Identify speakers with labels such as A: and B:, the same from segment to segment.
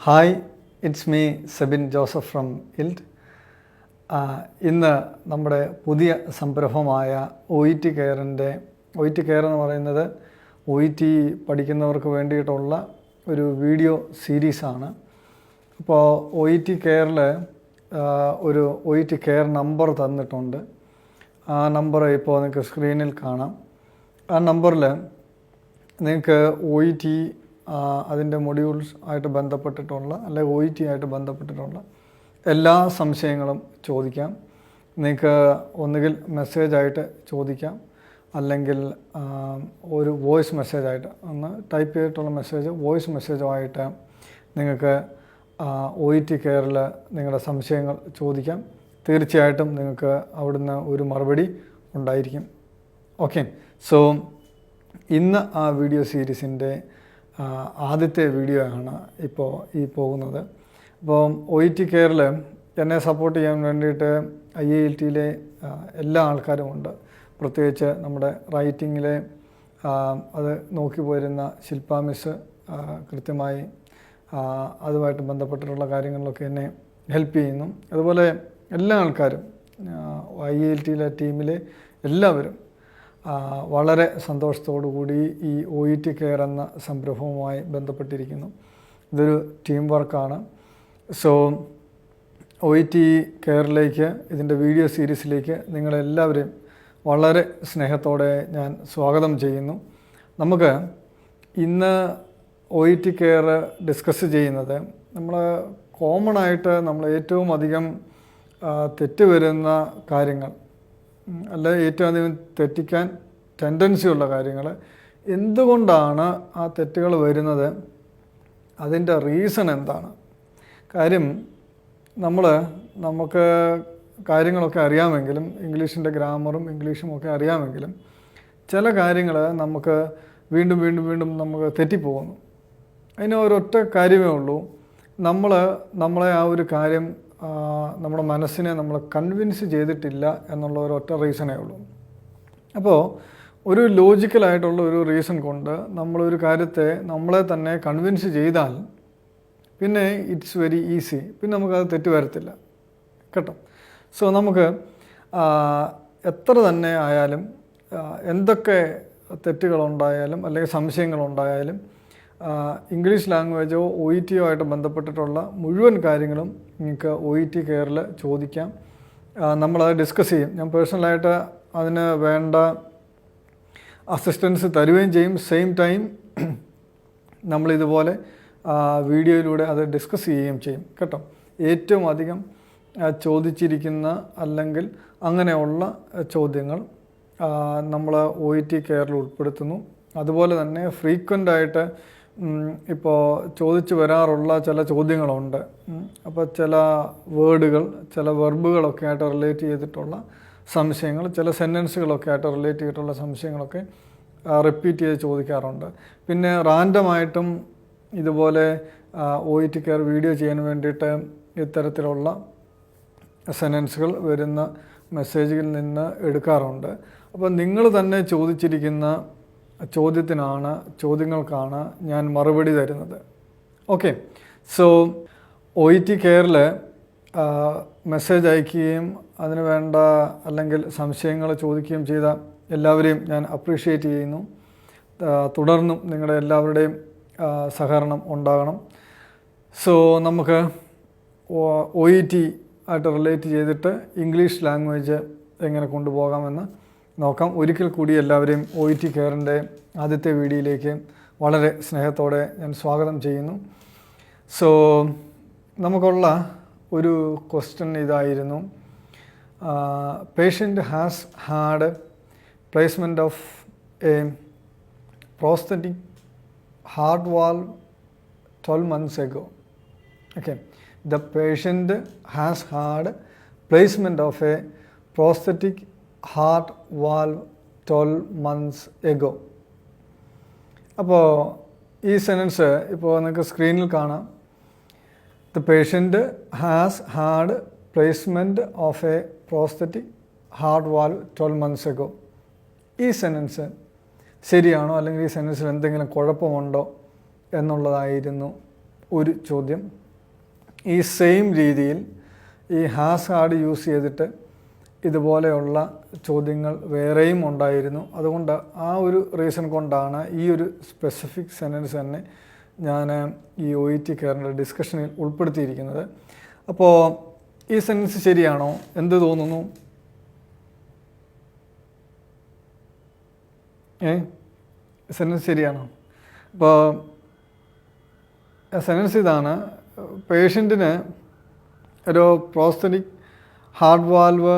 A: Hi, it's me Sebin Joseph from ഇൽറ്റ്. ഇന്ന് നമ്മുടെ പുതിയ സംരംഭമായ OET കെയറിൻ്റെ OET കെയർ എന്ന് പറയുന്നത് OET പഠിക്കുന്നവർക്ക് വേണ്ടിയിട്ടുള്ള ഒരു വീഡിയോ സീരീസാണ്. അപ്പോൾ OET കെയറിൽ ഒരു OET കെയർ നമ്പർ തന്നിട്ടുണ്ട്. ആ നമ്പർ ഇപ്പോൾ നിങ്ങൾക്ക് സ്ക്രീനിൽ കാണാം. ആ നമ്പറിൽ നിങ്ങൾക്ക് OET അതിൻ്റെ മൊഡ്യൂൾസ് ആയിട്ട് ബന്ധപ്പെട്ടിട്ടുള്ള അല്ലെങ്കിൽ OET ആയിട്ട് ബന്ധപ്പെട്ടിട്ടുള്ള എല്ലാ സംശയങ്ങളും ചോദിക്കാം. നിങ്ങൾക്ക് ഒന്നുകിൽ മെസ്സേജായിട്ട് ചോദിക്കാം, അല്ലെങ്കിൽ ഒരു വോയിസ് മെസ്സേജായിട്ട് ഒന്ന് ടൈപ്പ് ചെയ്തിട്ടുള്ള മെസ്സേജ് വോയിസ് മെസ്സേജുമായിട്ട് നിങ്ങൾക്ക് OET കെയറിൽ നിങ്ങളുടെ സംശയങ്ങൾ ചോദിക്കാം. തീർച്ചയായിട്ടും നിങ്ങൾക്ക് അവിടുന്ന് ഒരു മറുപടി ഉണ്ടായിരിക്കും. ഓക്കെ, സോ ഇന്ന് ആ വീഡിയോ സീരീസിൻ്റെ ആദ്യത്തെ വീഡിയോ ആണ് ഇപ്പോൾ പോകുന്നത്. അപ്പോൾ OET കെയറിൽ എന്നെ സപ്പോർട്ട് ചെയ്യാൻ വേണ്ടിയിട്ട് IILTയിലെ എല്ലാ ആൾക്കാരും ഉണ്ട്. പ്രത്യേകിച്ച് നമ്മുടെ റൈറ്റിങ്ങിലെ അത് നോക്കി പോരുന്ന ശില്പ മിസ് കൃത്യമായി അതുമായിട്ട് ബന്ധപ്പെട്ടിട്ടുള്ള കാര്യങ്ങളിലൊക്കെ എന്നെ ഹെൽപ്പ് ചെയ്യുന്നു. അതുപോലെ എല്ലാ ആൾക്കാരും IILTയിലെ ടീമിലെ എല്ലാവരും വളരെ സന്തോഷത്തോടു കൂടി ഈ OET കെയർ എന്ന സംരംഭവുമായി ബന്ധപ്പെട്ടിരിക്കുന്നു. ഇതൊരു ടീം വർക്കാണ്. സോ OET കെയറിലേക്ക്, ഇതിൻ്റെ വീഡിയോ സീരീസിലേക്ക് നിങ്ങളെല്ലാവരെയും വളരെ സ്നേഹത്തോടെ ഞാൻ സ്വാഗതം ചെയ്യുന്നു. നമുക്ക് ഇന്ന് OET കെയർ ഡിസ്കസ് ചെയ്യുന്നത് നമ്മൾ കോമൺ ആയിട്ട് നമ്മൾ ഏറ്റവും അധികം തെറ്റ് വരുന്ന കാര്യങ്ങൾ, അല്ല ഏറ്റവും അധികം തെറ്റിക്കാൻ ടെൻഡൻസി ഉള്ള കാര്യങ്ങൾ, എന്തുകൊണ്ടാണ് ആ തെറ്റുകൾ വരുന്നത്, അതിൻ്റെ റീസൺ എന്താണ്. കാര്യം നമുക്ക് കാര്യങ്ങളൊക്കെ അറിയാമെങ്കിലും, ഇംഗ്ലീഷിൻ്റെ ഗ്രാമറും ഇംഗ്ലീഷും ഒക്കെ അറിയാമെങ്കിലും ചില കാര്യങ്ങൾ നമുക്ക് വീണ്ടും വീണ്ടും വീണ്ടും നമുക്ക് തെറ്റിപ്പോകുന്നു. അതിന് ഒരൊറ്റ കാര്യമേ ഉള്ളൂ, നമ്മളെ ആ ഒരു കാര്യം നമ്മുടെ മനസ്സിനെ നമ്മൾ കൺവിൻസ് ചെയ്തിട്ടില്ല എന്നുള്ള ഒരൊറ്റ റീസണേ ഉള്ളൂ. അപ്പോൾ ഒരു ലോജിക്കലായിട്ടുള്ള ഒരു റീസൺ കൊണ്ട് നമ്മളൊരു കാര്യത്തെ നമ്മളെ തന്നെ കൺവിൻസ് ചെയ്താൽ പിന്നെ ഇറ്റ്സ് വെരി ഈസി, പിന്നെ നമുക്കത് തെറ്റ് വരത്തില്ല കേട്ടോ. സോ നമുക്ക് എത്ര തന്നെ ആയാലും, എന്തൊക്കെ തെറ്റുകളുണ്ടായാലും അല്ലെങ്കിൽ സംശയങ്ങളുണ്ടായാലും, ഇംഗ്ലീഷ് ലാംഗ്വേജോ OETയോ ആയിട്ട് ബന്ധപ്പെട്ടിട്ടുള്ള മുഴുവൻ കാര്യങ്ങളും നിങ്ങൾക്ക് OET കെയറിൽ ചോദിക്കാം. നമ്മളത് ഡിസ്കസ് ചെയ്യും. ഞാൻ പേഴ്സണലായിട്ട് അതിന് വേണ്ട അസിസ്റ്റൻസ് തരുകയും ചെയ്യും. സെയിം ടൈം നമ്മളിതുപോലെ വീഡിയോയിലൂടെ അത് ഡിസ്കസ് ചെയ്യുകയും ചെയ്യും കേട്ടോ. ഏറ്റവും അധികം ചോദിച്ചിരിക്കുന്ന അല്ലെങ്കിൽ അങ്ങനെയുള്ള ചോദ്യങ്ങൾ നമ്മൾ OET കെയറിൽ ഉൾപ്പെടുത്തുന്നു. അതുപോലെ തന്നെ ഫ്രീക്വൻ്റായിട്ട് ഇപ്പോൾ ചോദിച്ചു വരാറുള്ള ചില ചോദ്യങ്ങളുണ്ട്. അപ്പോൾ ചില വേർഡുകൾ, ചില വെർബുകളൊക്കെ ആയിട്ട് റിലേറ്റ് ചെയ്തിട്ടുള്ള സംശയങ്ങൾ, ചില സെൻറ്റൻസുകളൊക്കെ ആയിട്ട് റിലേറ്റ് ചെയ്തിട്ടുള്ള സംശയങ്ങളൊക്കെ റിപ്പീറ്റ് ചെയ്ത് ചോദിക്കാറുണ്ട്. പിന്നെ റാൻഡമായിട്ടും ഇതുപോലെ OET കെയർ വീഡിയോ ചെയ്യാൻ വേണ്ടിയിട്ട് ഇത്തരത്തിലുള്ള സെൻറ്റൻസുകൾ വരുന്ന മെസ്സേജിൽ നിന്ന് എടുക്കാറുണ്ട്. അപ്പോൾ നിങ്ങൾ തന്നെ ചോദിച്ചിരിക്കുന്ന ചോദ്യങ്ങൾക്കാണ് ഞാൻ മറുപടി തരുന്നത്. ഓക്കെ, സോ OET കെയറിൽ മെസ്സേജ് അയക്കുകയും അതിന് വേണ്ട അല്ലെങ്കിൽ സംശയങ്ങൾ ചോദിക്കുകയും ചെയ്ത എല്ലാവരെയും ഞാൻ അപ്രീഷിയേറ്റ് ചെയ്യുന്നു. തുടർന്നും നിങ്ങളുടെ എല്ലാവരുടെയും സഹകരണം ഉണ്ടാകണം. സോ നമുക്ക് OET ആയിട്ട് റിലേറ്റ് ചെയ്തിട്ട് ഇംഗ്ലീഷ് ലാംഗ്വേജ് എങ്ങനെ കൊണ്ടുപോകാമെന്ന് നോക്കാം. ഒരിക്കൽ കൂടി എല്ലാവരെയും OET കെയറിൻ്റെ ആദ്യത്തെ വീഡിയോയിലേക്ക് വളരെ സ്നേഹത്തോടെ ഞാൻ സ്വാഗതം ചെയ്യുന്നു. സോ നമുക്കുള്ള ഒരു ക്വസ്റ്റ്യൻ ഇതായിരുന്നു. Patient has had placement of a prosthetic heart valve 12 months ago. Okay, the patient has had placement of a prosthetic heart valve 12 months ago. അപ്പോൾ ഈ സെൻറ്റൻസ് ഇപ്പോൾ നിങ്ങൾക്ക് സ്ക്രീനിൽ കാണാം. The patient has had placement of a prosthetic heart valve 12 months ago. ഈ sentence ശരിയാണോ, അല്ലെങ്കിൽ ഈ സെൻറ്റൻസിൽ എന്തെങ്കിലും കുഴപ്പമുണ്ടോ എന്നുള്ളതായിരുന്നു ഒരു ചോദ്യം. ഈ സെയിം രീതിയിൽ ഈ ഹാസ് ഹാഡ് യൂസ് ചെയ്തിട്ട് ഇതുപോലെയുള്ള ചോദ്യങ്ങൾ വേറെയും ഉണ്ടായിരുന്നു. അതുകൊണ്ട് ആ ഒരു റീസൺ കൊണ്ടാണ് ഈ ഒരു സ്പെസിഫിക് സെൻറ്റൻസ് തന്നെ ഞാൻ ഈ OET കയറിൻ്റെ ഡിസ്കഷനിൽ ഉൾപ്പെടുത്തിയിരിക്കുന്നത്. അപ്പോൾ ഈ സെൻറ്റൻസ് ശരിയാണോ? എന്ത് തോന്നുന്നു? സെൻറ്റൻസ് ശരിയാണോ? അപ്പോൾ സെൻറ്റൻസ് ഇതാണ്: പേഷ്യൻറ്റിന് ഒരു പ്രോസ്തറ്റിക് ഹാർട്ട് വാൽവ്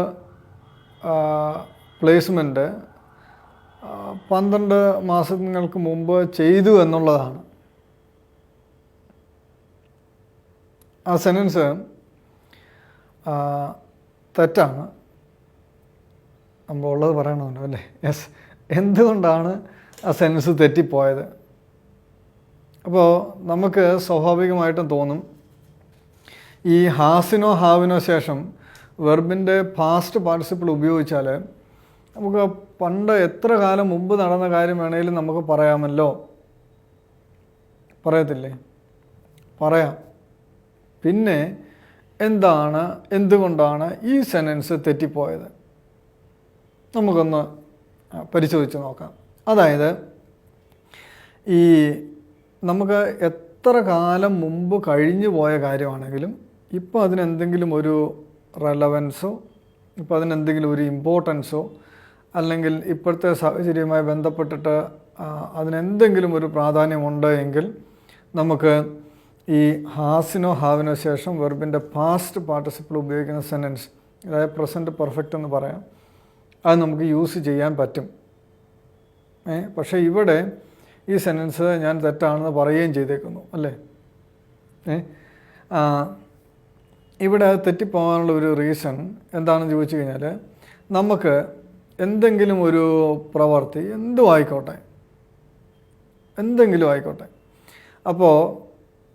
A: പ്ലേസ്മെൻറ്റ് 12 മാസങ്ങൾക്ക് മുമ്പ് ചെയ്തു എന്നുള്ളതാണ്. ആ സെൻറ്റൻസ് തെറ്റാണ്. നമ്മൾ ഉള്ളത് പറയണമല്ലോ അല്ലേ? യെസ്. എന്തുകൊണ്ടാണ് ആ സെൻറ്റൻസ് തെറ്റിപ്പോയത്? അപ്പോൾ നമുക്ക് സ്വാഭാവികമായിട്ടും തോന്നും, ഈ ഹാസിനോ ഹാവിനോ ശേഷം വെർബിൻ്റെ പാസ്റ്റ് പാർട്ടിസിപ്പിൾ ഉപയോഗിച്ചാൽ നമുക്ക് പണ്ട് എത്ര കാലം മുമ്പ് നടന്ന കാര്യം വേണമെങ്കിലും നമുക്ക് പറയാമല്ലോ. പറയത്തില്ലേ? പറയാം. പിന്നെ എന്തുകൊണ്ടാണ് ഈ സെൻറ്റൻസ് തെറ്റിപ്പോയത്? നമുക്കൊന്ന് പരിശോധിച്ച് നോക്കാം. അതായത് ഈ നമുക്ക് എത്ര കാലം മുമ്പ് കഴിഞ്ഞു പോയ കാര്യമാണെങ്കിലും ഇപ്പോൾ അതിനെന്തെങ്കിലും ഒരു റെലവൻസോ, ഇപ്പോൾ അതിനെന്തെങ്കിലും ഒരു ഇമ്പോർട്ടൻസോ, അല്ലെങ്കിൽ ഇപ്പോഴത്തെ സാഹചര്യവുമായി ബന്ധപ്പെട്ടിട്ട് അതിനെന്തെങ്കിലും ഒരു പ്രാധാന്യമുണ്ട് എങ്കിൽ നമുക്ക് ഈ ഹാസിനോ ഹാവിനോ ശേഷം വെർബിൻ്റെ പാസ്റ്റ് പാർട്ടിസിപ്പിൾ ഉപയോഗിക്കുന്ന സെൻറ്റൻസ്, അതായത് പ്രസൻറ്റ് പെർഫെക്റ്റ് എന്ന് പറയാം, അത് നമുക്ക് യൂസ് ചെയ്യാൻ പറ്റും. പക്ഷേ ഇവിടെ ഈ സെൻറ്റൻസ് ഞാൻ തെറ്റാണെന്ന് പറയുകയും ചെയ്തേക്കുന്നു അല്ലേ? ഇവിടെ തെറ്റിപ്പോകാനുള്ള ഒരു റീസൺ എന്താണെന്ന് ചോദിച്ചു കഴിഞ്ഞാൽ, നമുക്ക് എന്തെങ്കിലും ഒരു പ്രവൃത്തി എന്തും ആയിക്കോട്ടെ, അപ്പോൾ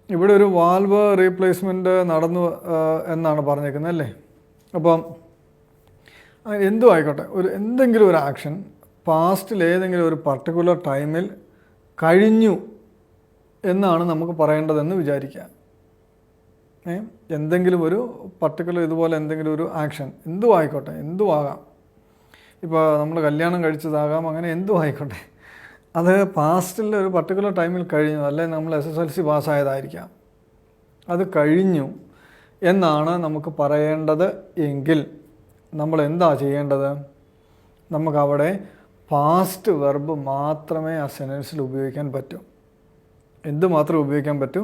A: ഇവിടെ ഒരു വാൽവ് റീപ്ലേസ്മെൻറ്റ് നടന്നു എന്നാണ് പറഞ്ഞേക്കുന്നത് അല്ലേ? അപ്പം എന്തും ആയിക്കോട്ടെ, എന്തെങ്കിലും ഒരു ആക്ഷൻ പാസ്റ്റിൽ ഏതെങ്കിലും ഒരു പർട്ടിക്കുലർ ടൈമിൽ കഴിഞ്ഞു എന്നാണ് നമുക്ക് പറയേണ്ടതെന്ന് വിചാരിക്കുക. എന്തെങ്കിലും ഒരു പർട്ടിക്കുലർ ഇതുപോലെ എന്തെങ്കിലും ഒരു ആക്ഷൻ എന്തും ആയിക്കോട്ടെ, എന്തും ആകാം, ഇപ്പോൾ നമ്മൾ കല്യാണം കഴിച്ചതാകാം, അങ്ങനെ എന്തും ആയിക്കോട്ടെ, അത് പാസ്റ്റിൽ ഒരു പർട്ടിക്കുലർ ടൈമിൽ കഴിഞ്ഞു, അല്ലെങ്കിൽ നമ്മൾ SSLC പാസ്സായതായിരിക്കാം, അത് കഴിഞ്ഞു എന്നാണ് നമുക്ക് പറയേണ്ടത് എങ്കിൽ നമ്മൾ എന്താ ചെയ്യേണ്ടത്? നമുക്കവിടെ പാസ്റ്റ് വെർബ് മാത്രമേ ആ സെൻറ്റൻസിൽ ഉപയോഗിക്കാൻ പറ്റൂ. എന്ത് മാത്രമേ ഉപയോഗിക്കാൻ പറ്റൂ?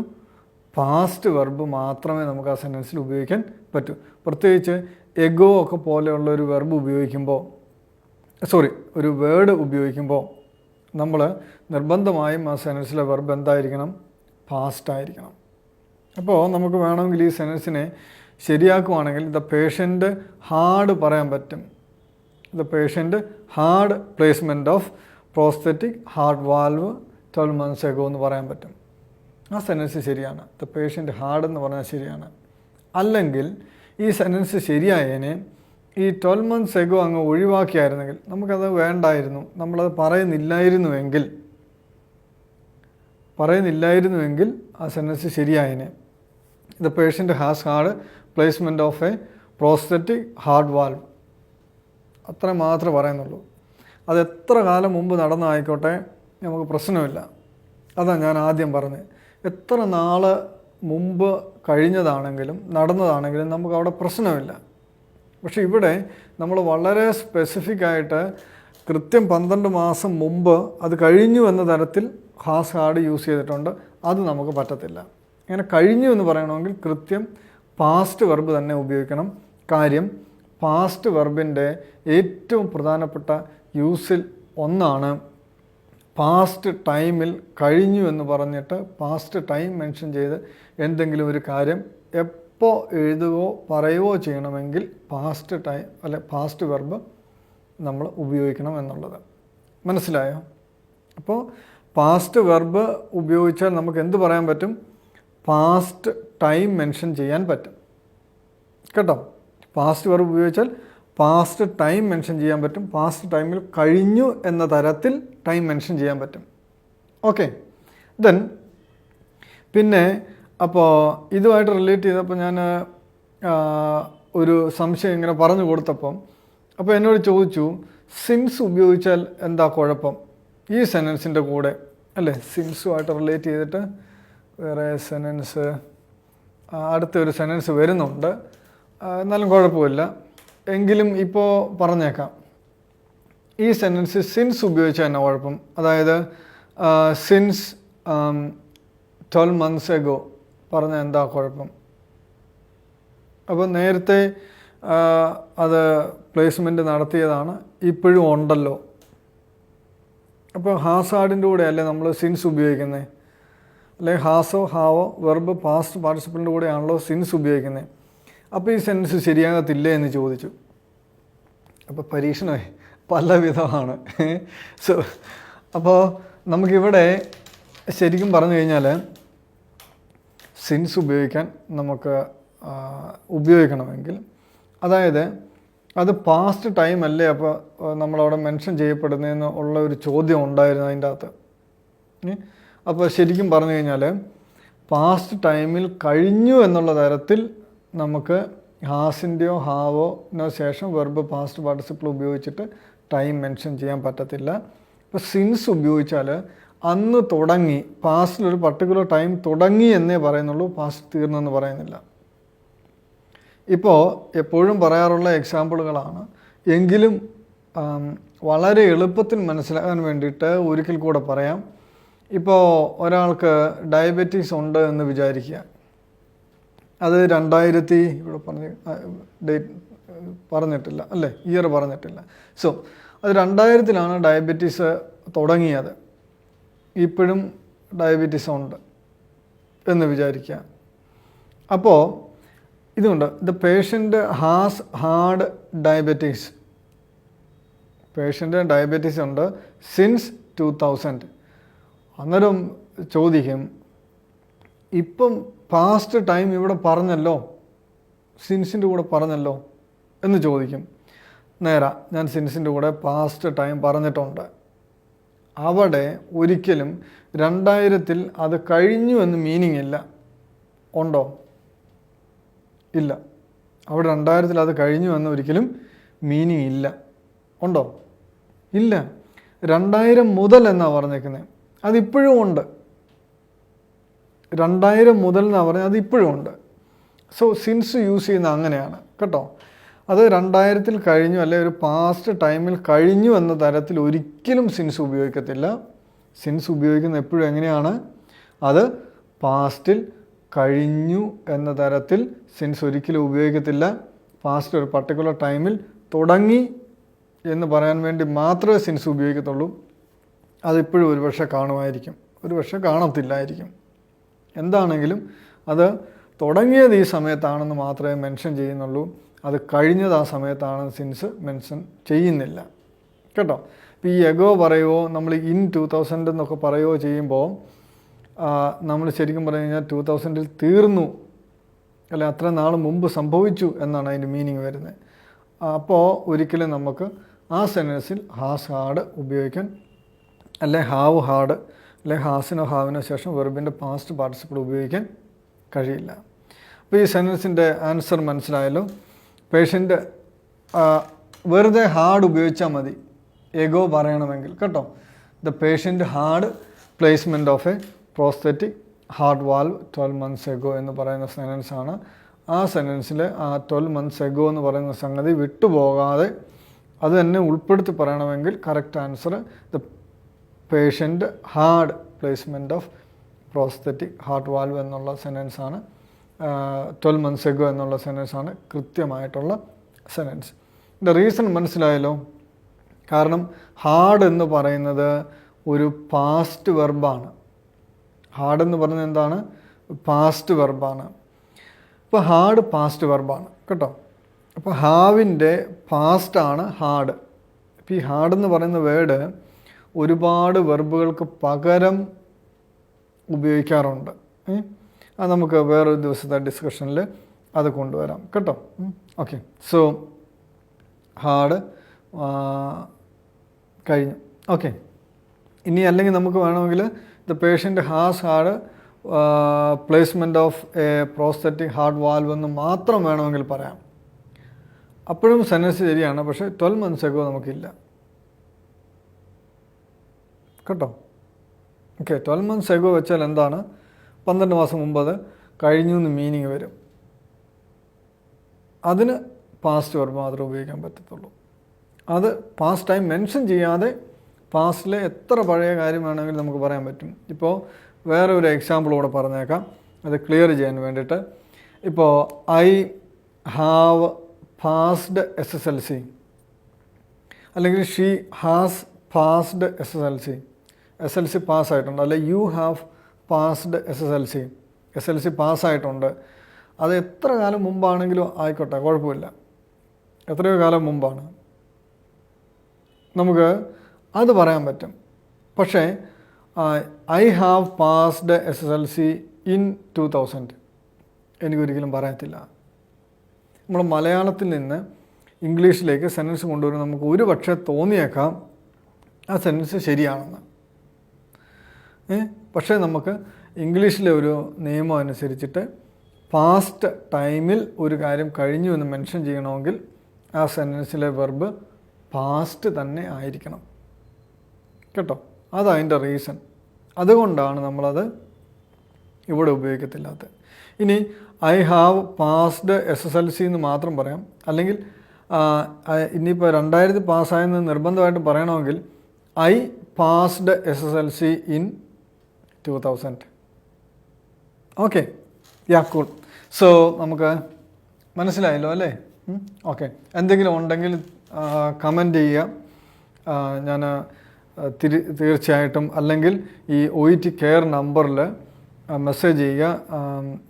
A: പാസ്റ്റ് വെർബ് മാത്രമേ നമുക്ക് ആ സെൻറ്റൻസിൽ ഉപയോഗിക്കാൻ പറ്റൂ. പ്രത്യേകിച്ച് എഗോ ഒക്കെ പോലെയുള്ള ഒരു വെർബ് ഉപയോഗിക്കുമ്പോൾ, ഒരു വേർഡ് ഉപയോഗിക്കുമ്പോൾ നമ്മൾ നിർബന്ധമായും ആ സെൻറ്റൻസിലെ വെർബ് എന്തായിരിക്കണം? പാസ്റ്റ് ആയിരിക്കണം. അപ്പോൾ നമുക്ക് വേണമെങ്കിൽ ഈ സെൻറ്റൻസിനെ ശരിയാക്കുവാണെങ്കിൽ ദ പേഷ്യൻ്റ് ഹാർഡ് പറയാൻ പറ്റും. The patient hard placement of prosthetic heart valve 12 months ago എന്ന് പറയാൻ പറ്റും. ആ സെൻറ്റൻസ് ശരിയാണ്. ദ പേഷ്യൻ്റ് ഹാർഡ് എന്ന് പറഞ്ഞാൽ ശരിയാണ്. അല്ലെങ്കിൽ ഈ സെൻറ്റൻസ് ശരിയായതിനെ ഈ 12 months ago അങ്ങ് ഒഴിവാക്കിയായിരുന്നെങ്കിൽ, നമുക്കത് വേണ്ടായിരുന്നു, നമ്മളത് പറയുന്നില്ലായിരുന്നുവെങ്കിൽ ആ സെൻറ്റൻസ് ശരിയായതിനെ. The patient has hard placement of a prosthetic heart valve, അത്ര മാത്രമേ പറയുന്നുള്ളൂ. അത് എത്ര കാലം മുമ്പ് നടന്നതായിക്കോട്ടെ, നമുക്ക് പ്രശ്നമില്ല. അതാണ് ഞാൻ ആദ്യം പറഞ്ഞത്. എത്ര നാൾ മുമ്പ് കഴിഞ്ഞതാണെങ്കിലും നടന്നതാണെങ്കിലും നമുക്ക് അവിടെ പ്രശ്നമില്ല. പക്ഷേ ഇവിടെ നമ്മൾ വളരെ സ്പെസിഫിക് ആയിട്ട് കൃത്യം 12 മാസം മുമ്പ് അത് കഴിഞ്ഞു എന്ന തരത്തിൽ ഹാസ് ഹാർഡ് യൂസ് ചെയ്തിട്ടുണ്ട്. അത് നമുക്ക് പറ്റത്തില്ല. അങ്ങനെ കഴിഞ്ഞു എന്ന് പറയണമെങ്കിൽ കൃത്യം പാസ്റ്റ് വെർബ് തന്നെ ഉപയോഗിക്കണം. കാര്യം പാസ്റ്റ് വെർബിൻ്റെ ഏറ്റവും പ്രധാനപ്പെട്ട യൂസിൽ ഒന്നാണ് പാസ്റ്റ് ടൈമിൽ കഴിഞ്ഞു എന്ന് പറഞ്ഞിട്ട് പാസ്റ്റ് ടൈം മെൻഷൻ ചെയ്ത് എന്തെങ്കിലും ഒരു കാര്യം എപ്പോൾ എഴുതുകയോ പറയുകയോ ചെയ്യണമെങ്കിൽ പാസ്റ്റ് വെർബ് നമ്മൾ ഉപയോഗിക്കണം എന്നുള്ളത് മനസ്സിലായോ? അപ്പോൾ പാസ്റ്റ് വെർബ് ഉപയോഗിച്ചാൽ നമുക്ക് എന്ത് പറയാൻ പറ്റും? പാസ്റ്റ് ടൈം മെൻഷൻ ചെയ്യാൻ പറ്റും കേട്ടോ. പാസ്റ്റ് വെർബ് ഉപയോഗിച്ചാൽ പാസ്റ്റ് ടൈം മെൻഷൻ ചെയ്യാൻ പറ്റും. പാസ്റ്റ് ടൈമിൽ കഴിഞ്ഞു എന്ന തരത്തിൽ ടൈം മെൻഷൻ ചെയ്യാൻ പറ്റും. ഓക്കെ. പിന്നെ അപ്പോൾ ഇതുമായിട്ട് റിലേറ്റ് ചെയ്തപ്പോൾ ഞാൻ ഒരു സംശയം ഇങ്ങനെ പറഞ്ഞു കൊടുത്തപ്പം അപ്പോൾ എന്നോട് ചോദിച്ചു, സിൻസ് ഉപയോഗിച്ചാൽ എന്താ കുഴപ്പം ഈ സെനൻസിൻ്റെ കൂടെ, അല്ലേ? സിൻസുമായിട്ട് റിലേറ്റ് ചെയ്തിട്ട് വേറെ സെനൻസ്, അടുത്തൊരു സെനൻസ് വരുന്നുണ്ട്, എന്നാലും കുഴപ്പമില്ല. എങ്കിലും ഇപ്പോൾ പറഞ്ഞേക്കാം. ഈ സെനൻസ് സിൻസ് ഉപയോഗിച്ചാൽ തന്നെ കുഴപ്പം. അതായത് സിൻസ് 12 months ago പറഞ്ഞാൽ എന്താ കുഴപ്പം? അപ്പോൾ നേരത്തെ അത് പ്ലേസ്മെൻറ്റ് നടത്തിയതാണ്, ഇപ്പോഴും ഉണ്ടല്ലോ. അപ്പോൾ ഹാസാർഡിൻ്റെ കൂടെ അല്ലേ നമ്മൾ സിൻസ് ഉപയോഗിക്കുന്നത്, അല്ലെങ്കിൽ ഹാസോ ഹാവോ വെർബ് പാസ്റ്റ് പാർട്ടിസിപ്പിളിൻ്റെ കൂടെയാണല്ലോ സിൻസ് ഉപയോഗിക്കുന്നത്. അപ്പോൾ ഈ സെൻസ് ശരിയാകത്തില്ലേ എന്ന് ചോദിച്ചു. അപ്പോൾ പരീക്ഷണമേ പല വിധമാണ്. അപ്പോൾ നമുക്കിവിടെ ശരിക്കും പറഞ്ഞു കഴിഞ്ഞാൽ സിൻസ് നമുക്ക് ഉപയോഗിക്കണമെങ്കിൽ, അതായത് അത് പാസ്റ്റ് ടൈം അല്ലേ അപ്പോൾ നമ്മളവിടെ മെൻഷൻ ചെയ്യപ്പെടുന്നതെന്ന് ഉള്ള ഒരു ചോദ്യം ഉണ്ടായിരുന്നു അതിൻ്റെ അകത്ത്. അപ്പോൾ ശരിക്കും പറഞ്ഞു കഴിഞ്ഞാൽ പാസ്റ്റ് ടൈമിൽ കഴിഞ്ഞു എന്നുള്ള തരത്തിൽ നമുക്ക് ഹാസിൻ്റെയോ ഹാവോനോ ശേഷം വെർബ് പാസ്റ്റ് പാർട്ടിസിപ്പിൾ ഉപയോഗിച്ചിട്ട് ടൈം മെൻഷൻ ചെയ്യാൻ പറ്റത്തില്ല. ഇപ്പോൾ സിൻസ് ഉപയോഗിച്ചാൽ അന്ന് തുടങ്ങി, പാസ്റ്റിൽ ഒരു പർട്ടിക്കുലർ ടൈം തുടങ്ങി എന്നേ പറയുന്നുള്ളൂ, പാസ്റ്റ് തീർന്നെന്ന് പറയുന്നില്ല. ഇപ്പോൾ എപ്പോഴും പറയാറുള്ള എക്സാമ്പിളുകളാണ്, എങ്കിലും വളരെ എളുപ്പത്തിൽ മനസ്സിലാക്കാൻ വേണ്ടിയിട്ട് ഒരിക്കൽ കൂടെ പറയാം. ഇപ്പോൾ ഒരാൾക്ക് ഡയബറ്റീസ് ഉണ്ട് എന്ന് വിചാരിക്കുക. അത് 2000 ഇവിടെ ഡേറ്റ് പറഞ്ഞിട്ടില്ല, അല്ലേ? ഇയർ പറഞ്ഞിട്ടില്ല. സോ അത് 2000-ലാണ് ഡയബറ്റീസ് തുടങ്ങിയത്. ഇപ്പോഴും ഡയബറ്റീസ് ഉണ്ട് എന്ന് വിചാരിക്കുക. അപ്പോൾ ഇതുണ്ട്, the patient has had diabetes. Patient diabetes ഉണ്ട് സിൻസ് 2000. അന്നേരം ചോദിക്കും, ഇപ്പം പാസ്റ്റ് ടൈം ഇവിടെ പറഞ്ഞല്ലോ, സിൻസിൻ്റെ കൂടെ പറഞ്ഞല്ലോ എന്ന് ചോദിക്കും. നേരാ, ഞാൻ സിൻസിൻ്റെ കൂടെ പാസ്റ്റ് ടൈം പറഞ്ഞിട്ടുണ്ട്. അവിടെ ഒരിക്കലും 2000-ൽ അത് കഴിഞ്ഞു എന്ന് മീനിങ് ഇല്ല. ഉണ്ടോ? ഇല്ല. അവിടെ 2000-ൽ അത് കഴിഞ്ഞു എന്ന് ഒരിക്കലും മീനിങ് ഇല്ല. ഉണ്ടോ? ഇല്ല. 2000 മുതൽ എന്നാണ് പറഞ്ഞേക്കുന്നത്. അതിപ്പോഴും ഉണ്ട്. 2000 മുതൽ എന്നാണ് പറഞ്ഞത്, അതിപ്പോഴും ഉണ്ട്. സോ സിൻസ് യൂസ് ചെയ്യുന്നത് അങ്ങനെയാണ് കേട്ടോ. അത് 2000-ൽ കഴിഞ്ഞു, അല്ലെ ഒരു പാസ്റ്റ് ടൈമിൽ കഴിഞ്ഞു എന്ന തരത്തിൽ ഒരിക്കലും സിൻസ് ഉപയോഗിക്കത്തില്ല. സിൻസ് ഉപയോഗിക്കുന്നത് എപ്പോഴും എങ്ങനെയാണ്? അത് പാസ്റ്റിൽ കഴിഞ്ഞു എന്ന തരത്തിൽ സിൻസ് ഒരിക്കലും ഉപയോഗിക്കത്തില്ല. പാസ്റ്റ് ഒരു പർട്ടിക്കുലർ ടൈമിൽ തുടങ്ങി എന്ന് പറയാൻ വേണ്ടി മാത്രമേ സിൻസ് ഉപയോഗിക്കത്തുള്ളൂ. അതിപ്പോഴും ഒരുപക്ഷെ കാണുമായിരിക്കും, ഒരുപക്ഷെ കാണത്തില്ലായിരിക്കും. എന്താണെങ്കിലും അത് തുടങ്ങിയത് ഈ സമയത്താണെന്ന് മാത്രമേ മെൻഷൻ ചെയ്യുന്നുള്ളൂ. അത് കഴിഞ്ഞത് ആ സമയത്താണെന്ന് സിൻസ് മെൻഷൻ ചെയ്യുന്നില്ല കേട്ടോ. ഇപ്പോൾ ഈ എഗോ പറയുമോ, നമ്മൾ ഇൻ 2000 എന്നൊക്കെ പറയുകയോ ചെയ്യുമ്പോൾ നമ്മൾ ശരിക്കും പറഞ്ഞു കഴിഞ്ഞാൽ 2000-ൽ തീർന്നു, അല്ലെ അത്ര നാൾ മുമ്പ് സംഭവിച്ചു എന്നാണ് അതിൻ്റെ മീനിങ് വരുന്നത്. അപ്പോൾ ഒരിക്കലും നമുക്ക് ആ സെൻറ്റൻസിൽ ഹാസ് ഹാഡ് ഉപയോഗിക്കാൻ, അല്ലെ ഹാവ് ഹാഡ്, അല്ലെ ഹാസിനോ ഹാവിനോ ശേഷം വെർബിൻ്റെ പാസ്റ്റ് പാർട്ടിസിപ്പിൾ ഉപയോഗിക്കാൻ കഴിയില്ല. അപ്പോൾ ഈ സെൻറ്റൻസിൻ്റെ ആൻസർ മനസ്സിലായല്ലോ. പേഷ്യൻ്റ് വെറുതെ ഹാഡ് ഉപയോഗിച്ചാൽ മതി എഗോ പറയണമെങ്കിൽ കേട്ടോ. The patient had placement of A prosthetic heart valve 12 months ago എന്ന് പറയുന്ന സെൻറ്റൻസാണ്. ആ സെൻറ്റൻസിൽ ആ 12 months ago എന്ന് പറയുന്ന സംഗതി വിട്ടുപോകാതെ അത് തന്നെ ഉൾപ്പെടുത്തി പറയണമെങ്കിൽ correct answer the patient had placement of prosthetic heart valve എന്നുള്ള സെൻറ്റൻസാണ്. 12 months ago എന്നുള്ള സെൻറ്റൻസാണ് കൃത്യമായിട്ടുള്ള സെൻറ്റൻസ്. ഇതിൻ്റെ റീസൺ മനസ്സിലായല്ലോ. കാരണം ഹാഡ് എന്ന് പറയുന്നത് ഒരു പാസ്റ്റ് വെർബാണ്. ഹാഡ് എന്ന് പറയുന്നത് എന്താണ്? പാസ്റ്റ് വെർബാണ്. ഇപ്പോൾ ഹാഡ് പാസ്റ്റ് വെർബാണ് കേട്ടോ. അപ്പോൾ ഹാവിൻ്റെ പാസ്റ്റാണ് ഹാഡ്. ഇപ്പോൾ ഈ ഹാഡ് എന്ന് പറയുന്ന വേർഡ് ഒരുപാട് വെർബുകൾക്ക് പകരം ഉപയോഗിക്കാറുണ്ട്. അത് നമുക്ക് വേറൊരു ദിവസത്തെ ഡിസ്കഷനിൽ അത് കൊണ്ടുവരാം കേട്ടോ. ഓക്കെ, സോ ഹാഡ് കഴിഞ്ഞു. ഓക്കെ, ഇനി അല്ലെങ്കിൽ നമുക്ക് വേണമെങ്കിൽ the patient has had placement of a prosthetic heart valve എന്ന് മാത്രം വേണമെങ്കിൽ പറയാം. അപ്പോഴും സെൻറ്റൻസ് ശരിയാണ്, പക്ഷേ 12 months ago നമുക്കില്ല കേട്ടോ. ഓക്കെ, 12 months ago വെച്ചാൽ എന്താണ്? 12 മാസം മുമ്പ് അത് കഴിഞ്ഞു എന്ന് മീനിങ് വരും. അതിന് പാസ്റ്റ് വെർബ് മാത്രമേ ഉപയോഗിക്കാൻ പറ്റത്തുള്ളൂ. അത് പാസ്റ്റ് ടൈം മെൻഷൻ ചെയ്യാതെ പാസ്റ്റിലെ എത്ര പഴയ കാര്യം വേണമെങ്കിലും നമുക്ക് പറയാൻ പറ്റും. ഇപ്പോൾ വേറെ ഒരു എക്സാമ്പിൾ കൂടെ പറഞ്ഞേക്കാം, അത് ക്ലിയർ ചെയ്യാൻ വേണ്ടിയിട്ട്. ഇപ്പോൾ ഐ ഹാവ് പാസ്ഡ് SSLC, അല്ലെങ്കിൽ ഷീ ഹാസ് പാസ്ഡ് SSLC പാസ്സായിട്ടുണ്ട്, അല്ലെ യു ഹാവ് പാസ്ഡ് SSLC പാസ്സായിട്ടുണ്ട്. അത് എത്ര കാലം മുമ്പാണെങ്കിലും ആയിക്കോട്ടെ, കുഴപ്പമില്ല, എത്രയോ കാലം മുമ്പാണ്, നമുക്ക് അത് പറയാൻ പറ്റും. പക്ഷേ I have passed SSLC in 2000 എനിക്കൊരിക്കലും പറയത്തില്ല. നമ്മൾ മലയാളത്തിൽ നിന്ന് ഇംഗ്ലീഷിലേക്ക് സെൻറ്റൻസ് കൊണ്ടുവരുമ്പോൾ നമുക്ക് ഒരു പക്ഷേ തോന്നിയേക്കാം ആ സെൻറ്റൻസ് ശരിയാണെന്ന്. പക്ഷേ നമുക്ക് ഇംഗ്ലീഷിലെ ഒരു നിയമം അനുസരിച്ചിട്ട് പാസ്റ്റ് ടൈമിൽ ഒരു കാര്യം കഴിഞ്ഞു എന്ന് മെൻഷൻ ചെയ്യണമെങ്കിൽ ആ സെൻറ്റൻസിലെ വെർബ് പാസ്റ്റ് തന്നെ ആയിരിക്കണം കേട്ടോ. അതതിൻ്റെ റീസൺ. അതുകൊണ്ടാണ് നമ്മളത് ഇവിടെ ഉപയോഗിക്കത്തില്ലാത്തത്. ഇനി ഐ ഹാവ് പാസ്ഡ് SSLC എന്ന് മാത്രം പറയാം, അല്ലെങ്കിൽ ഇനിയിപ്പോൾ 2000 പാസ്സായെന്ന് നിർബന്ധമായിട്ട് പറയണമെങ്കിൽ I passed SSLC in 2000. Okay, yeah cool. So നമുക്ക് മനസ്സിലായല്ലോ അല്ലേ? ഓക്കെ, എന്തെങ്കിലും ഉണ്ടെങ്കിൽ കമൻറ്റ് ചെയ്യുക. ഞാൻ തീർച്ചയായിട്ടും, അല്ലെങ്കിൽ ഈ OET കെയർ നമ്പറിൽ മെസ്സേജ് ചെയ്യുക,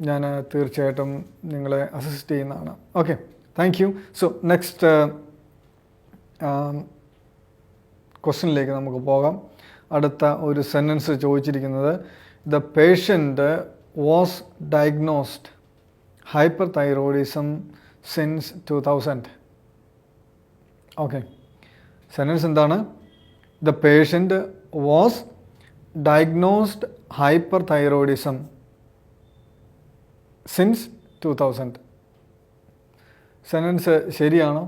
A: ഞാൻ തീർച്ചയായിട്ടും നിങ്ങളെ അസിസ്റ്റ് ചെയ്യുന്നതാണ്. Okay, thank you. So next ക്വസ്റ്റ്യനിലേക്ക് നമുക്ക് പോകാം. അടുത്ത ഒരു സെൻറ്റൻസ് ചോദിച്ചിരിക്കുന്നത്, the patient was diagnosed hyperthyroidism since 2000. Okay, sentence എന്താണ്? The patient was diagnosed hyperthyroidism since 2000. Sentence ശരിയാണോ?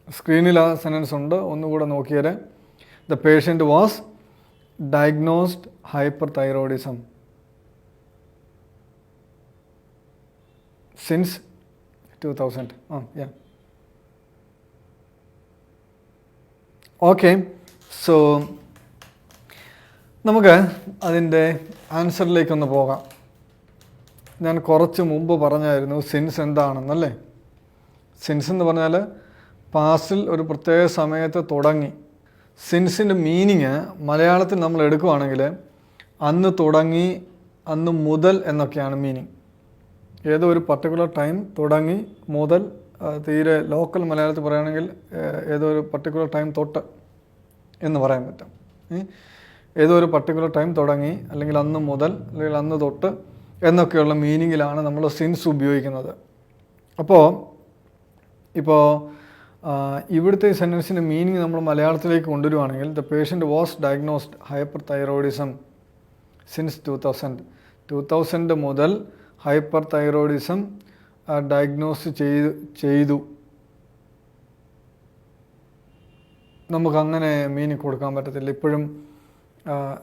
A: സ്ക്രീനിൽ ആ സെൻറ്റൻസ് ഉണ്ട്, ഒന്നുകൂടെ നോക്കിയാൽ. The patient was diagnosed hyperthyroidism since 2000. Yeah. Okay, so നമുക്ക് അതിൻ്റെ ആൻസറിലേക്കൊന്ന് പോകാം. ഞാൻ കുറച്ച് മുമ്പ് പറഞ്ഞായിരുന്നു സിൻസ് എന്താണെന്നല്ലേ. സിൻസ് എന്ന് പറഞ്ഞാൽ പാസ്റ്റിൽ ഒരു പ്രത്യേക സമയത്ത് തുടങ്ങി. സിൻസിൻ്റെ മീനിങ് മലയാളത്തിൽ നമ്മൾ എടുക്കുകയാണെങ്കിൽ അന്ന് തുടങ്ങി, അന്ന് മുതൽ എന്നൊക്കെയാണ് മീനിങ്. ഏതോ ഒരു പർട്ടിക്കുലർ ടൈം തുടങ്ങി, മുതൽ, തീരെ ലോക്കൽ മലയാളത്തിൽ പറയുകയാണെങ്കിൽ ഏതോ ഒരു പർട്ടിക്കുലർ ടൈം തൊട്ട് എന്ന് പറയാൻ പറ്റും. ഏതോ ഒരു പർട്ടിക്കുലർ ടൈം തുടങ്ങി, അല്ലെങ്കിൽ അന്ന് മുതൽ, അല്ലെങ്കിൽ അന്ന് തൊട്ട് എന്നൊക്കെയുള്ള മീനിങ്ങിലാണ് നമ്മൾ സിൻസ് ഉപയോഗിക്കുന്നത്. അപ്പോൾ ഇവിടുത്തെ സെൻറ്റൻസിൻ്റെ മീനിങ് നമ്മൾ മലയാളത്തിലേക്ക് കൊണ്ടുവരുവാണെങ്കിൽ, the patient was diagnosed hyperthyroidism since 2000 മുതൽ ഹൈപ്പർ തൈറോയിഡിസം ഡയഗ്നോസ് ചെയ്തു. നമുക്കങ്ങനെ മീനിങ് കൊടുക്കാൻ പറ്റത്തില്ല. ഇപ്പോഴും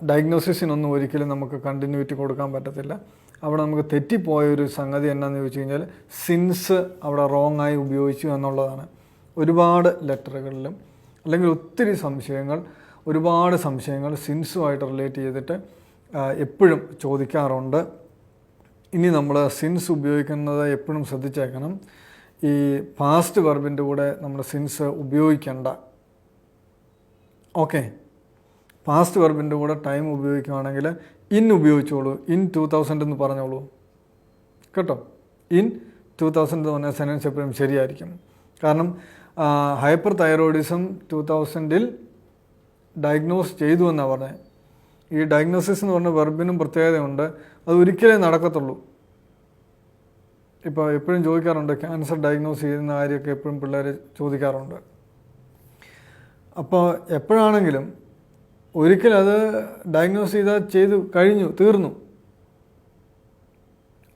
A: ഡയഗ്നോസിസിനൊന്നും ഒരിക്കലും നമുക്ക് കണ്ടിന്യൂറ്റി കൊടുക്കാൻ പറ്റത്തില്ല. അവിടെ നമുക്ക് തെറ്റിപ്പോയൊരു സംഗതി എന്നാന്ന് ചോദിച്ചു കഴിഞ്ഞാൽ, സിൻസ് അവിടെ റോങ് ആയി ഉപയോഗിച്ചു എന്നുള്ളതാണ്. ഒരുപാട് ലെറ്ററുകളിലും, അല്ലെങ്കിൽ ഒരുപാട് സംശയങ്ങൾ സിൻസുമായിട്ട് റിലേറ്റ് ചെയ്തിട്ട് എപ്പോഴും ചോദിക്കാറുണ്ട്. ഇനി നമ്മൾ സിൻസ് ഉപയോഗിക്കുന്നത് എപ്പോഴും ശ്രദ്ധിച്ചേക്കണം. ഈ പാസ്റ്റ് വെർബിൻ്റെ കൂടെ നമ്മൾ സിൻസ് ഉപയോഗിക്കേണ്ട. ഓക്കെ, പാസ്റ്റ് വെർബിൻ്റെ കൂടെ ടൈം ഉപയോഗിക്കുകയാണെങ്കിൽ ഇൻ ഉപയോഗിച്ചോളൂ. ഇൻ 2000 എന്ന് പറഞ്ഞോളൂ കേട്ടോ. ഇൻ 2000 എന്ന് പറഞ്ഞ സെൻറ്റൻസ് എപ്പോഴും ശരിയായിരിക്കും. കാരണം ഹൈപ്പർ തൈറോയിഡിസം 2000 ഡയഗ്നോസ് ചെയ്തു എന്നാണ് പറഞ്ഞത്. ഈ ഡയഗ്നോസിസ് എന്ന് പറഞ്ഞ വെർബിനും പ്രത്യേകതയുണ്ട്. അത് ഒരിക്കലേ നടക്കത്തുള്ളൂ. ഇപ്പോൾ എപ്പോഴും ചോദിക്കാറുണ്ട്, ക്യാൻസർ ഡയഗ്നോസ് ചെയ്യുന്ന കാര്യമൊക്കെ എപ്പോഴും പിള്ളേർ ചോദിക്കാറുണ്ട്. അപ്പോൾ എപ്പോഴാണെങ്കിലും ഒരിക്കലും അത് ഡയഗ്നോസ് ചെയ്ത് കഴിഞ്ഞു, തീർന്നു.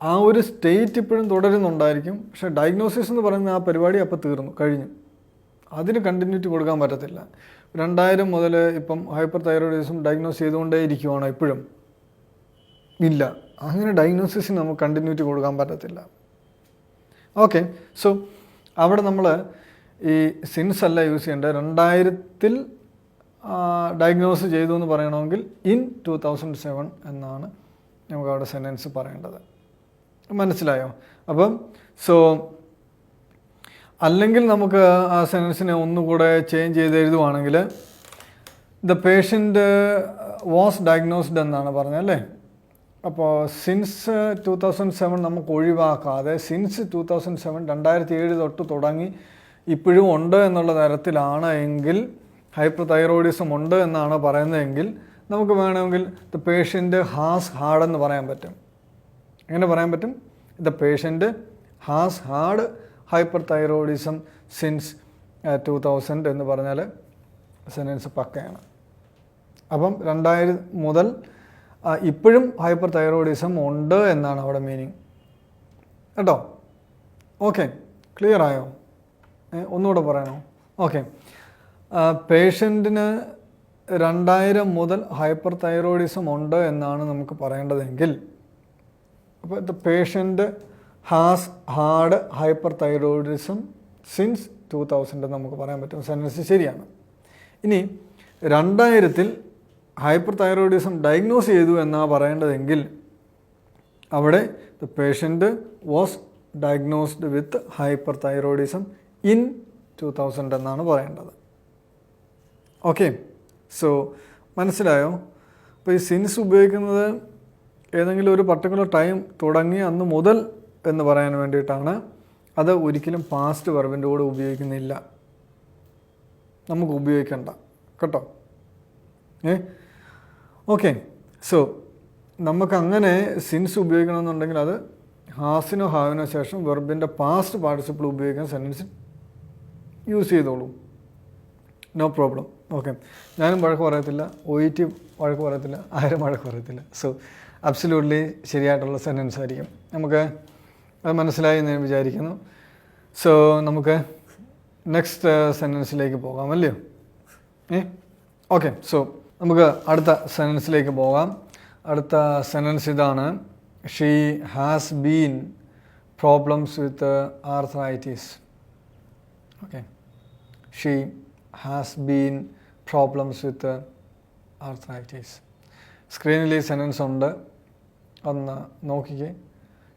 A: ആ ഒരു സ്റ്റേറ്റ് ഇപ്പോഴും തുടരുന്നുണ്ടായിരിക്കും. പക്ഷേ ഡയഗ്നോസിസ് എന്ന് പറയുന്ന ആ പരിപാടി അപ്പോൾ തീർന്നു, കഴിഞ്ഞു. അതിന് കണ്ടിന്യൂറ്റി കൊടുക്കാൻ പറ്റത്തില്ല. 2000 മുതൽ ഇപ്പം ഹൈപ്പർ തൈറോയിഡിസം ഡയഗ്നോസ് ചെയ്തുകൊണ്ടേ ഇരിക്കുവാണോ ഇപ്പോഴും? ഇല്ല. അങ്ങനെ ഡയഗ്നോസിസിന് നമുക്ക് കണ്ടിന്യൂറ്റി കൊടുക്കാൻ പറ്റത്തില്ല. ഓക്കെ, സോ അവിടെ നമ്മൾ ഈ സിൻസ് അല്ല യൂസ് ചെയ്യേണ്ടത്. 2000-ൽ ഡയഗ്നോസ് ചെയ്തു എന്ന് പറയണമെങ്കിൽ ഇൻ 2007 എന്നാണ് നമുക്ക് അവിടെ സെൻറ്റൻസ് പറയേണ്ടത്. മനസ്സിലായോ? അപ്പം സോ അല്ലെങ്കിൽ നമുക്ക് ആ സെൻറ്റൻസിനെ ഒന്നുകൂടെ ചേഞ്ച് ചെയ്ത് എഴുതുവാണെങ്കിൽ ദ പേഷ്യൻ്റ് വാസ് ഡയഗ്നോസ്ഡ് എന്നാണ് പറഞ്ഞത് അല്ലേ? അപ്പോൾ സിൻസ് 2007 നമുക്ക് ഒഴിവാക്കാതെ സിൻസ് 2007 2007 തൊട്ട് തുടങ്ങി ഇപ്പോഴും ഉണ്ട് എന്നുള്ള തരത്തിലാണ് എങ്കിൽ, ഹൈപ്പർ തൈറോയിഡിസം ഉണ്ട് എന്നാണ് പറയുന്നതെങ്കിൽ നമുക്ക് വേണമെങ്കിൽ ദ പേഷ്യൻ്റ് ഹാസ് ഹാഡ് എന്ന് പറയാൻ പറ്റും. എങ്ങനെ പറയാൻ പറ്റും? The patient has had hyper thyroidism since 2000 എന്ന് പറഞ്ഞാൽ സെൻറ്റൻസ് പക്കയാണ്. അപ്പം 2000 മുതൽ ഇപ്പോഴും ഹൈപ്പർ തൈറോയിഡിസം ഉണ്ട് എന്നാണ് അവിടെ മീനിങ് കേട്ടോ. ഓക്കെ, ക്ലിയർ ആയോ? ഒന്നുകൂടെ പറയണോ? ഓക്കെ, പേഷ്യൻറ്റിന് 2000 മുതൽ ഹൈപ്പർ തൈറോയിഡിസം ഉണ്ട് എന്നാണ് നമുക്ക് പറയേണ്ടതെങ്കിൽ, അപ്പോൾ the patient has had hyper thyroidism since 2000 നമുക്ക് പറയാൻ പറ്റും. സെൻറ്റൻസ് ശരിയാണ്. ഇനി 2000-ൽ ഹൈപ്പർ തൈറോയിഡിസം ഡയഗ്നോസ് ചെയ്തു എന്നാണ് പറയേണ്ടതെങ്കിൽ അവിടെ the patient was diagnosed with hyper thyroidism in 2000 എന്നാണ് പറയേണ്ടത്. ഓക്കെ, സോ മനസ്സിലായോ? അപ്പോൾ ഈ സിൻസ് ഉപയോഗിക്കുന്നത് ഏതെങ്കിലും ഒരു പർട്ടിക്കുലർ ടൈം തുടങ്ങി അന്ന് മുതൽ എന്ന് പറയാൻ വേണ്ടിയിട്ടാണ്. അത് ഒരിക്കലും പാസ്റ്റ് വെർബിൻ്റെ കൂടെ ഉപയോഗിക്കുന്നില്ല, നമുക്ക് ഉപയോഗിക്കണ്ട കേട്ടോ. ഓക്കെ, സോ നമുക്കങ്ങനെ സിൻസ് ഉപയോഗിക്കണമെന്നുണ്ടെങ്കിൽ അത് ഹാസിനോ ഹാവിനോ ശേഷം വെർബിൻ്റെ പാസ്റ്റ് പാർട്ടിസിപ്പിൾ ഉപയോഗിക്കാൻ സെൻറ്റൻസ് യൂസ് ചെയ്തോളൂ, നോ പ്രോബ്ലം. ഓക്കെ, ഞാനും വഴക്ക് പറയത്തില്ല, OET വഴക്ക് പറയത്തില്ല, ആരും വഴക്ക് പറയത്തില്ല. സോ അബ്സല്യൂട്ട്ലി ശരിയായിട്ടുള്ള സെൻറ്റൻസ് ആയിരിക്കും. നമുക്ക് അത് മനസ്സിലായി എന്ന് ഞാൻ വിചാരിക്കുന്നു. സോ നമുക്ക് നെക്സ്റ്റ് സെൻറ്റൻസിലേക്ക് പോകാം അല്ലയോ? ഓക്കെ, സോ നമുക്ക് അടുത്ത സെൻറ്റൻസിലേക്ക് പോകാം. അടുത്ത സെൻറ്റൻസ് ഇതാണ്: she has been problems with arthritis. Okay, she has been problems with arthritis. സ്ക്രീനിൽ ഈ സെൻറ്റൻസ് ഉണ്ട്, ഒന്ന് നോക്കിക്കേ.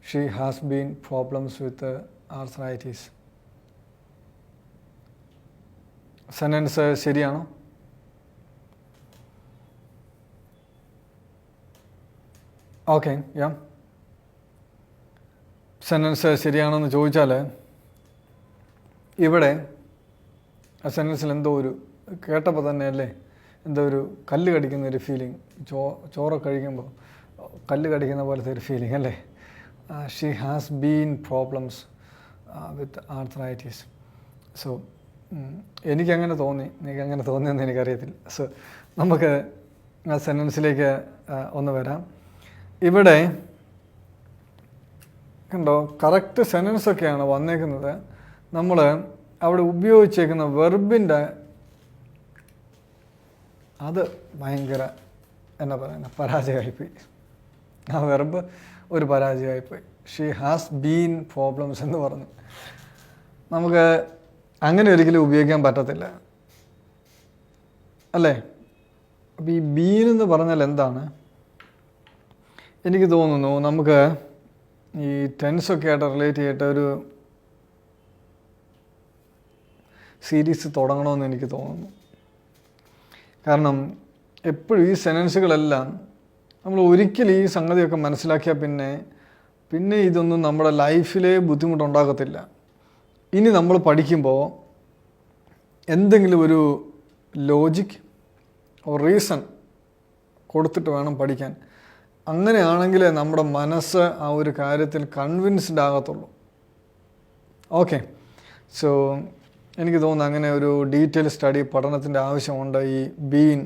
A: She has been problems with arthritis. Sentence ശരിയാണോ? ഓക്കെ, യാ, സെൻറ്റൻസ് ശരിയാണെന്ന് ചോദിച്ചാൽ ഇവിടെ ആ സെൻറ്റൻസിൽ എന്തോ ഒരു കേട്ടപ്പോൾ തന്നെ അല്ലേ, എന്തോ ഒരു കല്ല് കടിക്കുന്ന ഒരു ഫീലിംഗ്, ചോറ് കഴിക്കുമ്പോൾ കല്ല് കടിക്കുന്ന പോലത്തെ ഒരു ഫീലിംഗ് അല്ലേ? She has been problems with arthritis. So എനിക്കങ്ങനെ തോന്നി, എനിക്കങ്ങനെ തോന്നിയെന്ന് എനിക്കറിയത്തില്ല. സോ നമുക്ക് ആ സെൻറ്റൻസിലേക്ക് ഒന്ന് വരാം. ഇവിടെ കണ്ടോ, കറക്റ്റ് സെൻറ്റൻസൊക്കെയാണ് വന്നേക്കുന്നത്. നമ്മൾ അവിടെ ഉപയോഗിച്ചേക്കുന്ന വെർബിൻ്റെ അത് ഭയങ്കര എന്നാ പറയുന്നത്, പരാജയമായിപ്പോയി. ആ വെർബ് ഒരു പരാജയമായിപ്പോയി. ഷീ ഹാസ് ബീൻ പ്രോബ്ലംസ് എന്ന് പറഞ്ഞു. നമുക്ക് അങ്ങനെ ഒരിക്കലും ഉപയോഗിക്കാൻ പറ്റത്തില്ല അല്ലേ? അപ്പോൾ ഈ ബീൻ എന്ന് പറഞ്ഞാൽ എന്താണ്? എനിക്ക് തോന്നുന്നു നമുക്ക് ഈ ടെൻസൊക്കെ ആയിട്ട് റിലേറ്റ് ചെയ്തിട്ട് ഒരു സീരീസ് തുടങ്ങണമെന്ന് എനിക്ക് തോന്നുന്നു. കാരണം എപ്പോഴും ഈ സെൻറ്റൻസുകളെല്ലാം നമ്മൾ ഒരിക്കലും ഈ സംഗതിയൊക്കെ മനസ്സിലാക്കിയാൽ പിന്നെ ഇതൊന്നും നമ്മുടെ ലൈഫിലെ ബുദ്ധിമുട്ടുണ്ടാകത്തില്ല. ഇനി നമ്മൾ പഠിക്കുമ്പോൾ എന്തെങ്കിലും ഒരു ലോജിക് റീസൺ കൊടുത്തിട്ട് വേണം പഠിക്കാൻ. അങ്ങനെയാണെങ്കിലേ നമ്മുടെ മനസ്സ് ആ ഒരു കാര്യത്തിൽ കൺവിൻസ്ഡ് ആകത്തുള്ളൂ. ഓക്കെ, സോ എനിക്ക് തോന്നുന്നു അങ്ങനെ ഒരു ഡീറ്റെയിൽ സ്റ്റഡി പഠനത്തിൻ്റെ ആവശ്യമുണ്ട് ഈ ബീൻ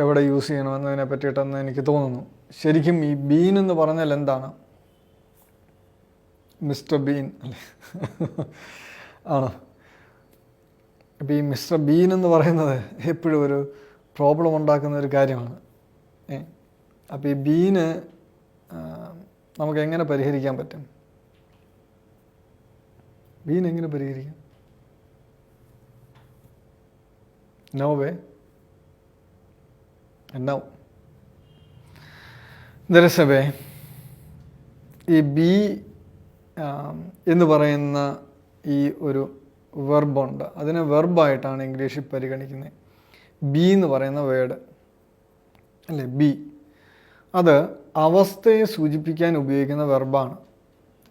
A: എവിടെ യൂസ് ചെയ്യണമെന്നതിനെ പറ്റിയിട്ടെന്ന് എനിക്ക് തോന്നുന്നു. ശരിക്കും ഈ ബീൻ എന്ന് പറഞ്ഞാൽ എന്താണ്? മിസ്റ്റർ ബീൻ അല്ലേ? ആണോ? അപ്പോൾ ഈ മിസ്റ്റർ ബീൻ എന്ന് പറയുന്നത് എപ്പോഴും ഒരു പ്രോബ്ലം ഉണ്ടാക്കുന്ന ഒരു കാര്യമാണ്. അപ്പോൾ ഈ ബീന് നമുക്ക് എങ്ങനെ പരിഹരിക്കാൻ പറ്റും? ബീൻ എങ്ങനെ പരിഹരിക്കാം? No way. No. There is a way. ഈ ബി എന്ന് പറയുന്ന ഈ ഒരു വെർബുണ്ട്, അതിനെ വെർബായിട്ടാണ് ഇംഗ്ലീഷിൽ പരിഗണിക്കുന്നത്. ബി എന്ന് പറയുന്ന വേർഡ് അല്ലേ, ബി, അത് അവസ്ഥയെ സൂചിപ്പിക്കാൻ ഉപയോഗിക്കുന്ന വെർബാണ്.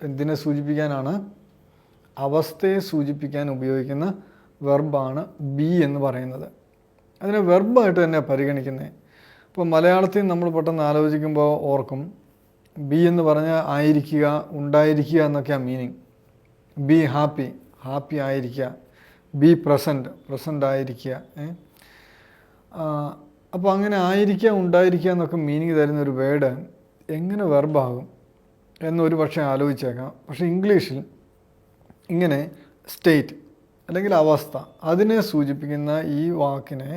A: എന്തിനെ സൂചിപ്പിക്കാനാണ്? അവസ്ഥയെ സൂചിപ്പിക്കാൻ ഉപയോഗിക്കുന്ന വെർബാണ് ബി എന്ന് പറയുന്നത്. അതിനെ വെർബായിട്ട് തന്നെ പരിഗണിക്കുന്നത്. ഇപ്പോൾ മലയാളത്തിൽ നമ്മൾ പെട്ടെന്ന് ആലോചിക്കുമ്പോൾ ഓർക്കും, ബി എന്ന് പറഞ്ഞാൽ ആയിരിക്കുക, ഉണ്ടായിരിക്കുക എന്നൊക്കെയാണ് മീനിങ്. ബി ഹാപ്പി, ഹാപ്പി ആയിരിക്കുക. ബി പ്രസൻറ്റ്, പ്രസൻ്റ് ആയിരിക്കുക. അപ്പോൾ അങ്ങനെ ആയിരിക്കുക, ഉണ്ടായിരിക്കുക എന്നൊക്കെ മീനിങ് തരുന്നൊരു വേർഡ് എങ്ങനെ വെർബാകും എന്നൊരു പക്ഷേ ആലോചിച്ചേക്കാം. പക്ഷേ ഇംഗ്ലീഷിൽ ഇങ്ങനെ സ്റ്റേറ്റ് അല്ലെങ്കിൽ അവസ്ഥ, അതിനെ സൂചിപ്പിക്കുന്ന ഈ വാക്കിനെ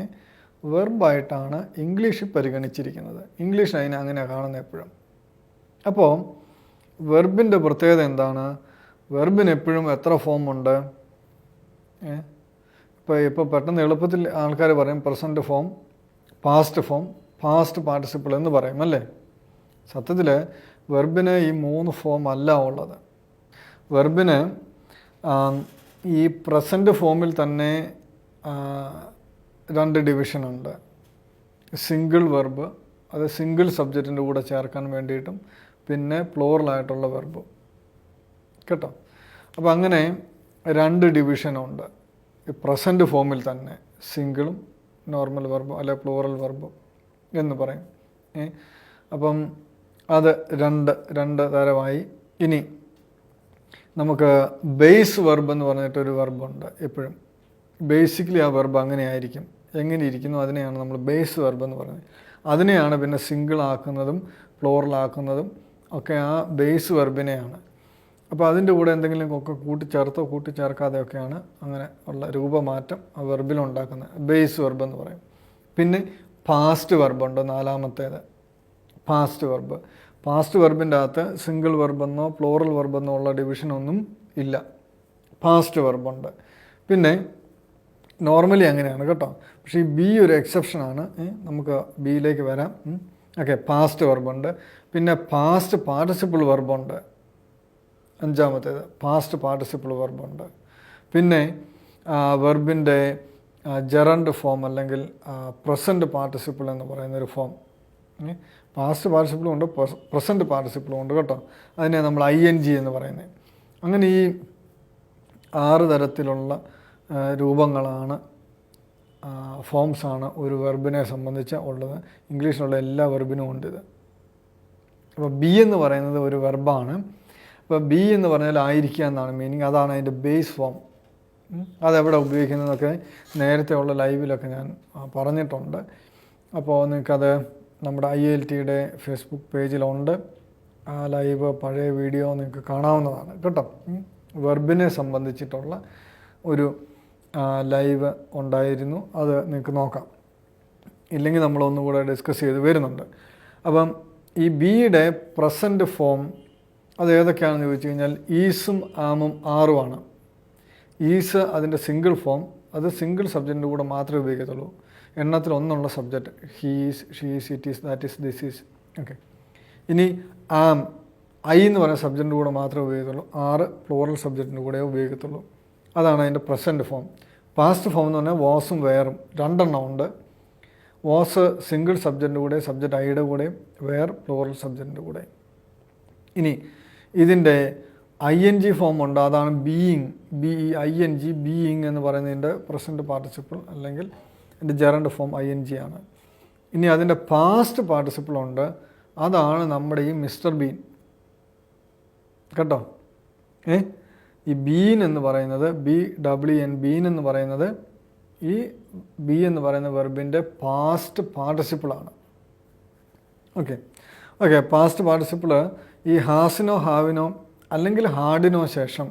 A: വെർബായിട്ടാണ് ഇംഗ്ലീഷിൽ പരിഗണിച്ചിരിക്കുന്നത്. ഇംഗ്ലീഷ് അതിനെ അങ്ങനെയാണ് കാണുന്നത് എപ്പോഴും. അപ്പോൾ വെർബിൻ്റെ പ്രത്യേകത എന്താണ്? വെർബിന് എപ്പോഴും എത്ര ഫോം ഉണ്ട്? ഇപ്പോൾ പെട്ടെന്ന് എളുപ്പത്തിൽ ആൾക്കാർ പറയും present form, past form, past participle എന്ന് പറയും അല്ലേ? സത്യത്തിൽ വെർബിന് ഈ 3 ഫോം അല്ല ഉള്ളത്. വെർബിന് ഈ പ്രസൻറ്റ് ഫോമിൽ തന്നെ 2 ഡിവിഷനുണ്ട്. സിംഗിൾ വെർബ്, അത് സിംഗിൾ സബ്ജക്റ്റിൻ്റെ കൂടെ ചേർക്കാൻ വേണ്ടിയിട്ടും, പിന്നെ പ്ലൂറലായിട്ടുള്ള വെർബ് കേട്ടോ. അപ്പോൾ അങ്ങനെ 2 ഡിവിഷനുണ്ട് ഈ പ്രസൻറ്റ് ഫോമിൽ തന്നെ, സിംഗിളും നോർമൽ വെർബും അല്ലെ പ്ലൂറൽ വെർബും എന്ന് പറയും. അപ്പം അത് രണ്ട് തരമായി. ഇനി നമുക്ക് ബേസ് വെർബ് എന്ന് പറഞ്ഞിട്ടൊരു വെർബുണ്ട്. എപ്പോഴും ബേസിക്കലി ആ വെർബ് അങ്ങനെ ആയിരിക്കും, എങ്ങനെ ഇരിക്കുന്നു അതിനെയാണ് നമ്മൾ ബേസ് വെർബ് എന്ന് പറയുന്നത്. അതിനെയാണ് പിന്നെ സിംഗിൾ ആക്കുന്നതും പ്ലൂറലാക്കുന്നതും ഒക്കെ ആ ബേസ് വെർബിനെയാണ്. അപ്പോൾ അതിൻ്റെ കൂടെ എന്തെങ്കിലും ഒക്കെ കൂട്ടിച്ചേർത്തോ കൂട്ടിച്ചേർക്കാതെയൊക്കെയാണ് അങ്ങനെ ഉള്ള രൂപമാറ്റം ആ വെർബിലുണ്ടാക്കുന്നത്. ബേസ് വെർബ് എന്ന് പറയും. പിന്നെ പാസ്റ്റ് വെർബുണ്ട്, 4മത്തേത് പാസ്റ്റ് വെർബ്. പാസ്റ്റ് വെർബിൻ്റെ അകത്ത് സിംഗിൾ വെർബെന്നോ പ്ലൂറൽ വെർബെന്നോ ഉള്ള ഡിവിഷനൊന്നും ഇല്ല. പാസ്റ്റ് വെർബുണ്ട്. പിന്നെ നോർമലി അങ്ങനെയാണ് കേട്ടോ. പക്ഷേ ഈ ബി ഒരു എക്സെപ്ഷനാണ്. നമുക്ക് ബിയിലേക്ക് വരാം. ഓക്കെ, പാസ്റ്റ് വെർബുണ്ട്. പിന്നെ പാസ്റ്റ് പാർട്ടിസിപ്പിൾ വെർബുണ്ട്, 5മത്തേത് പാസ്റ്റ് പാർട്ടിസിപ്പിൾ വെർബുണ്ട്. പിന്നെ വെർബിൻ്റെ ജെറൻഡ് ഫോം അല്ലെങ്കിൽ പ്രസൻറ്റ് പാർട്ടിസിപ്പിൾ എന്ന് പറയുന്നൊരു ഫോം. പാസ്റ്റ് പാർട്ടിസിപ്പിളും ഉണ്ട്, പ്രസൻറ്റ് പാർട്ടിസിപ്പിളും ഉണ്ട് കേട്ടോ. അതിനെ നമ്മൾ ING എന്ന് പറയുന്നത്. അങ്ങനെ ഈ 6 തരത്തിലുള്ള രൂപങ്ങളാണ്, ഫോംസാണ് ഒരു വെർബിനെ സംബന്ധിച്ച് ഉള്ളത്. ഇംഗ്ലീഷിലുള്ള എല്ലാ വെർബിനും ഉണ്ട് ഇത്. അപ്പോൾ ബി എന്ന് പറയുന്നത് ഒരു വെർബാണ്. അപ്പോൾ ബി എന്ന് പറഞ്ഞാൽ ആയിരിക്കുക എന്നാണ് മീനിങ്. അതാണ് അതിൻ്റെ ബേസ് ഫോം. അതെവിടെ ഉപയോഗിക്കുന്നതൊക്കെ നേരത്തെ ഉള്ള ലൈവിലൊക്കെ ഞാൻ പറഞ്ഞിട്ടുണ്ട്. അപ്പോൾ നിങ്ങൾക്കത് നമ്മുടെ ILTയുടെ ഫേസ്ബുക്ക് പേജിലുണ്ട്. ആ ലൈവ് പഴയ വീഡിയോ നിങ്ങൾക്ക് കാണാവുന്നതാണ് കേട്ടോ. വെർബിനെ സംബന്ധിച്ചിട്ടുള്ള ഒരു ലൈവ് ഉണ്ടായിരുന്നു, അത് നിങ്ങൾക്ക് നോക്കാം. ഇല്ലെങ്കിൽ നമ്മളൊന്നുകൂടെ ഡിസ്കസ് ചെയ്ത് വരുന്നുണ്ട്. അപ്പം ഈ ബിയുടെ പ്രസൻറ്റ് ഫോം അത് ഏതൊക്കെയാണെന്ന് ചോദിച്ചു കഴിഞ്ഞാൽ ഈസും ആമും ആറുമാണ്. ഈസ് അതിൻ്റെ സിംഗിൾ ഫോം, അത് സിംഗിൾ സബ്ജക്റ്റിൻ്റെ കൂടെ മാത്രമേ ഉപയോഗിക്കത്തുള്ളൂ. എണ്ണത്തിൽ ഒന്നുള്ള subject, he's, she's, it is, that is, this is. Okay. ഇനി ആം, ഐ എന്ന് പറയുന്ന സബ്ജക്റ്റിൻ്റെ കൂടെ മാത്രമേ ഉപയോഗിക്കത്തുള്ളൂ. 6 പ്ലൂറൽ സബ്ജക്റ്റിൻ്റെ കൂടെ ഉപയോഗിക്കത്തുള്ളൂ. അതാണ് അതിൻ്റെ പ്രസൻറ്റ് ഫോം. പാസ്റ്റ് ഫോം എന്ന് പറഞ്ഞാൽ വാസും വെയറും 2 എണ്ണം ഉണ്ട്. വാസ് സിംഗിൾ സബ്ജക്റ്റിൻ്റെ കൂടെ, സബ്ജക്റ്റ് ഐയുടെ കൂടെയും, വെയർ പ്ലൂറൽ സബ്ജക്റ്റിൻ്റെ കൂടെ. ഇനി ഇതിൻ്റെ ING ഫോം ഉണ്ട്, അതാണ് ബീയിങ്, BEING, ബീയിങ് എന്ന് പറയുന്നതിൻ്റെ പ്രസൻറ്റ് പാർട്ടിസിപ്പിൾ അല്ലെങ്കിൽ എൻ്റെ ജെറൻഡ് ഫോം ING ആണ്. ഇനി അതിൻ്റെ പാസ്റ്റ് പാർട്ടിസിപ്പിൾ ഉണ്ട്, അതാണ് നമ്മുടെ ഈ മിസ്റ്റർ ബീൻ കേട്ടോ. ഈ ബീൻ എന്ന് പറയുന്നത് BEEN, ബീൻ എന്ന് പറയുന്നത് ഈ ബി എന്ന് പറയുന്ന വെർബിൻ്റെ പാസ്റ്റ് പാർട്ടിസിപ്പിളാണ്. ഓക്കെ ഓക്കെ പാസ്റ്റ് പാർട്ടിസിപ്പിൾ ഈ ഹാസിനോ ഹാവിനോ അല്ലെങ്കിൽ ഹാഡിനോ ശേഷം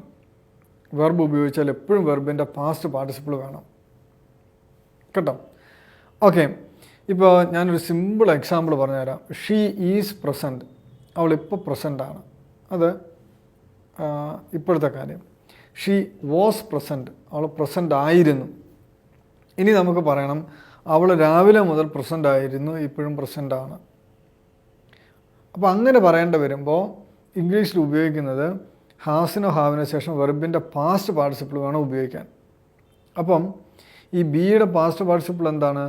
A: വെർബ് ഉപയോഗിച്ചാൽ എപ്പോഴും വെർബിൻ്റെ പാസ്റ്റ് പാർട്ടിസിപ്പിൾ വേണം കേട്ടോ. ഓക്കെ, ഇപ്പോൾ ഞാനൊരു സിമ്പിൾ എക്സാമ്പിൾ പറഞ്ഞുതരാം. ഷീ ഈസ് പ്രസൻറ്റ്, അവളിപ്പോൾ പ്രസൻ്റാണ്. അത് ഇപ്പോഴത്തെ കാര്യം. ഷീ വാസ് പ്രസൻറ്റ്, അവൾ പ്രസൻ്റ് ആയിരുന്നു. ഇനി നമുക്ക് പറയണം അവൾ രാവിലെ മുതൽ പ്രസൻ്റ് ആയിരുന്നു, ഇപ്പോഴും പ്രസൻ്റാണ്. അപ്പോൾ അങ്ങനെ പറയേണ്ടി വരുമ്പോൾ ഇംഗ്ലീഷിൽ ഉപയോഗിക്കുന്നത് ഹാസിനോ ഹാവിനോ ശേഷം വെർബിൻ്റെ പാസ്റ്റ് പാർട്ടിസിപ്പിൾ വേണം ഉപയോഗിക്കാൻ. അപ്പം ഈ ബിയുടെ പാസ്റ്റ് പാർട്ടിസിപ്പിൾ എന്താണ്?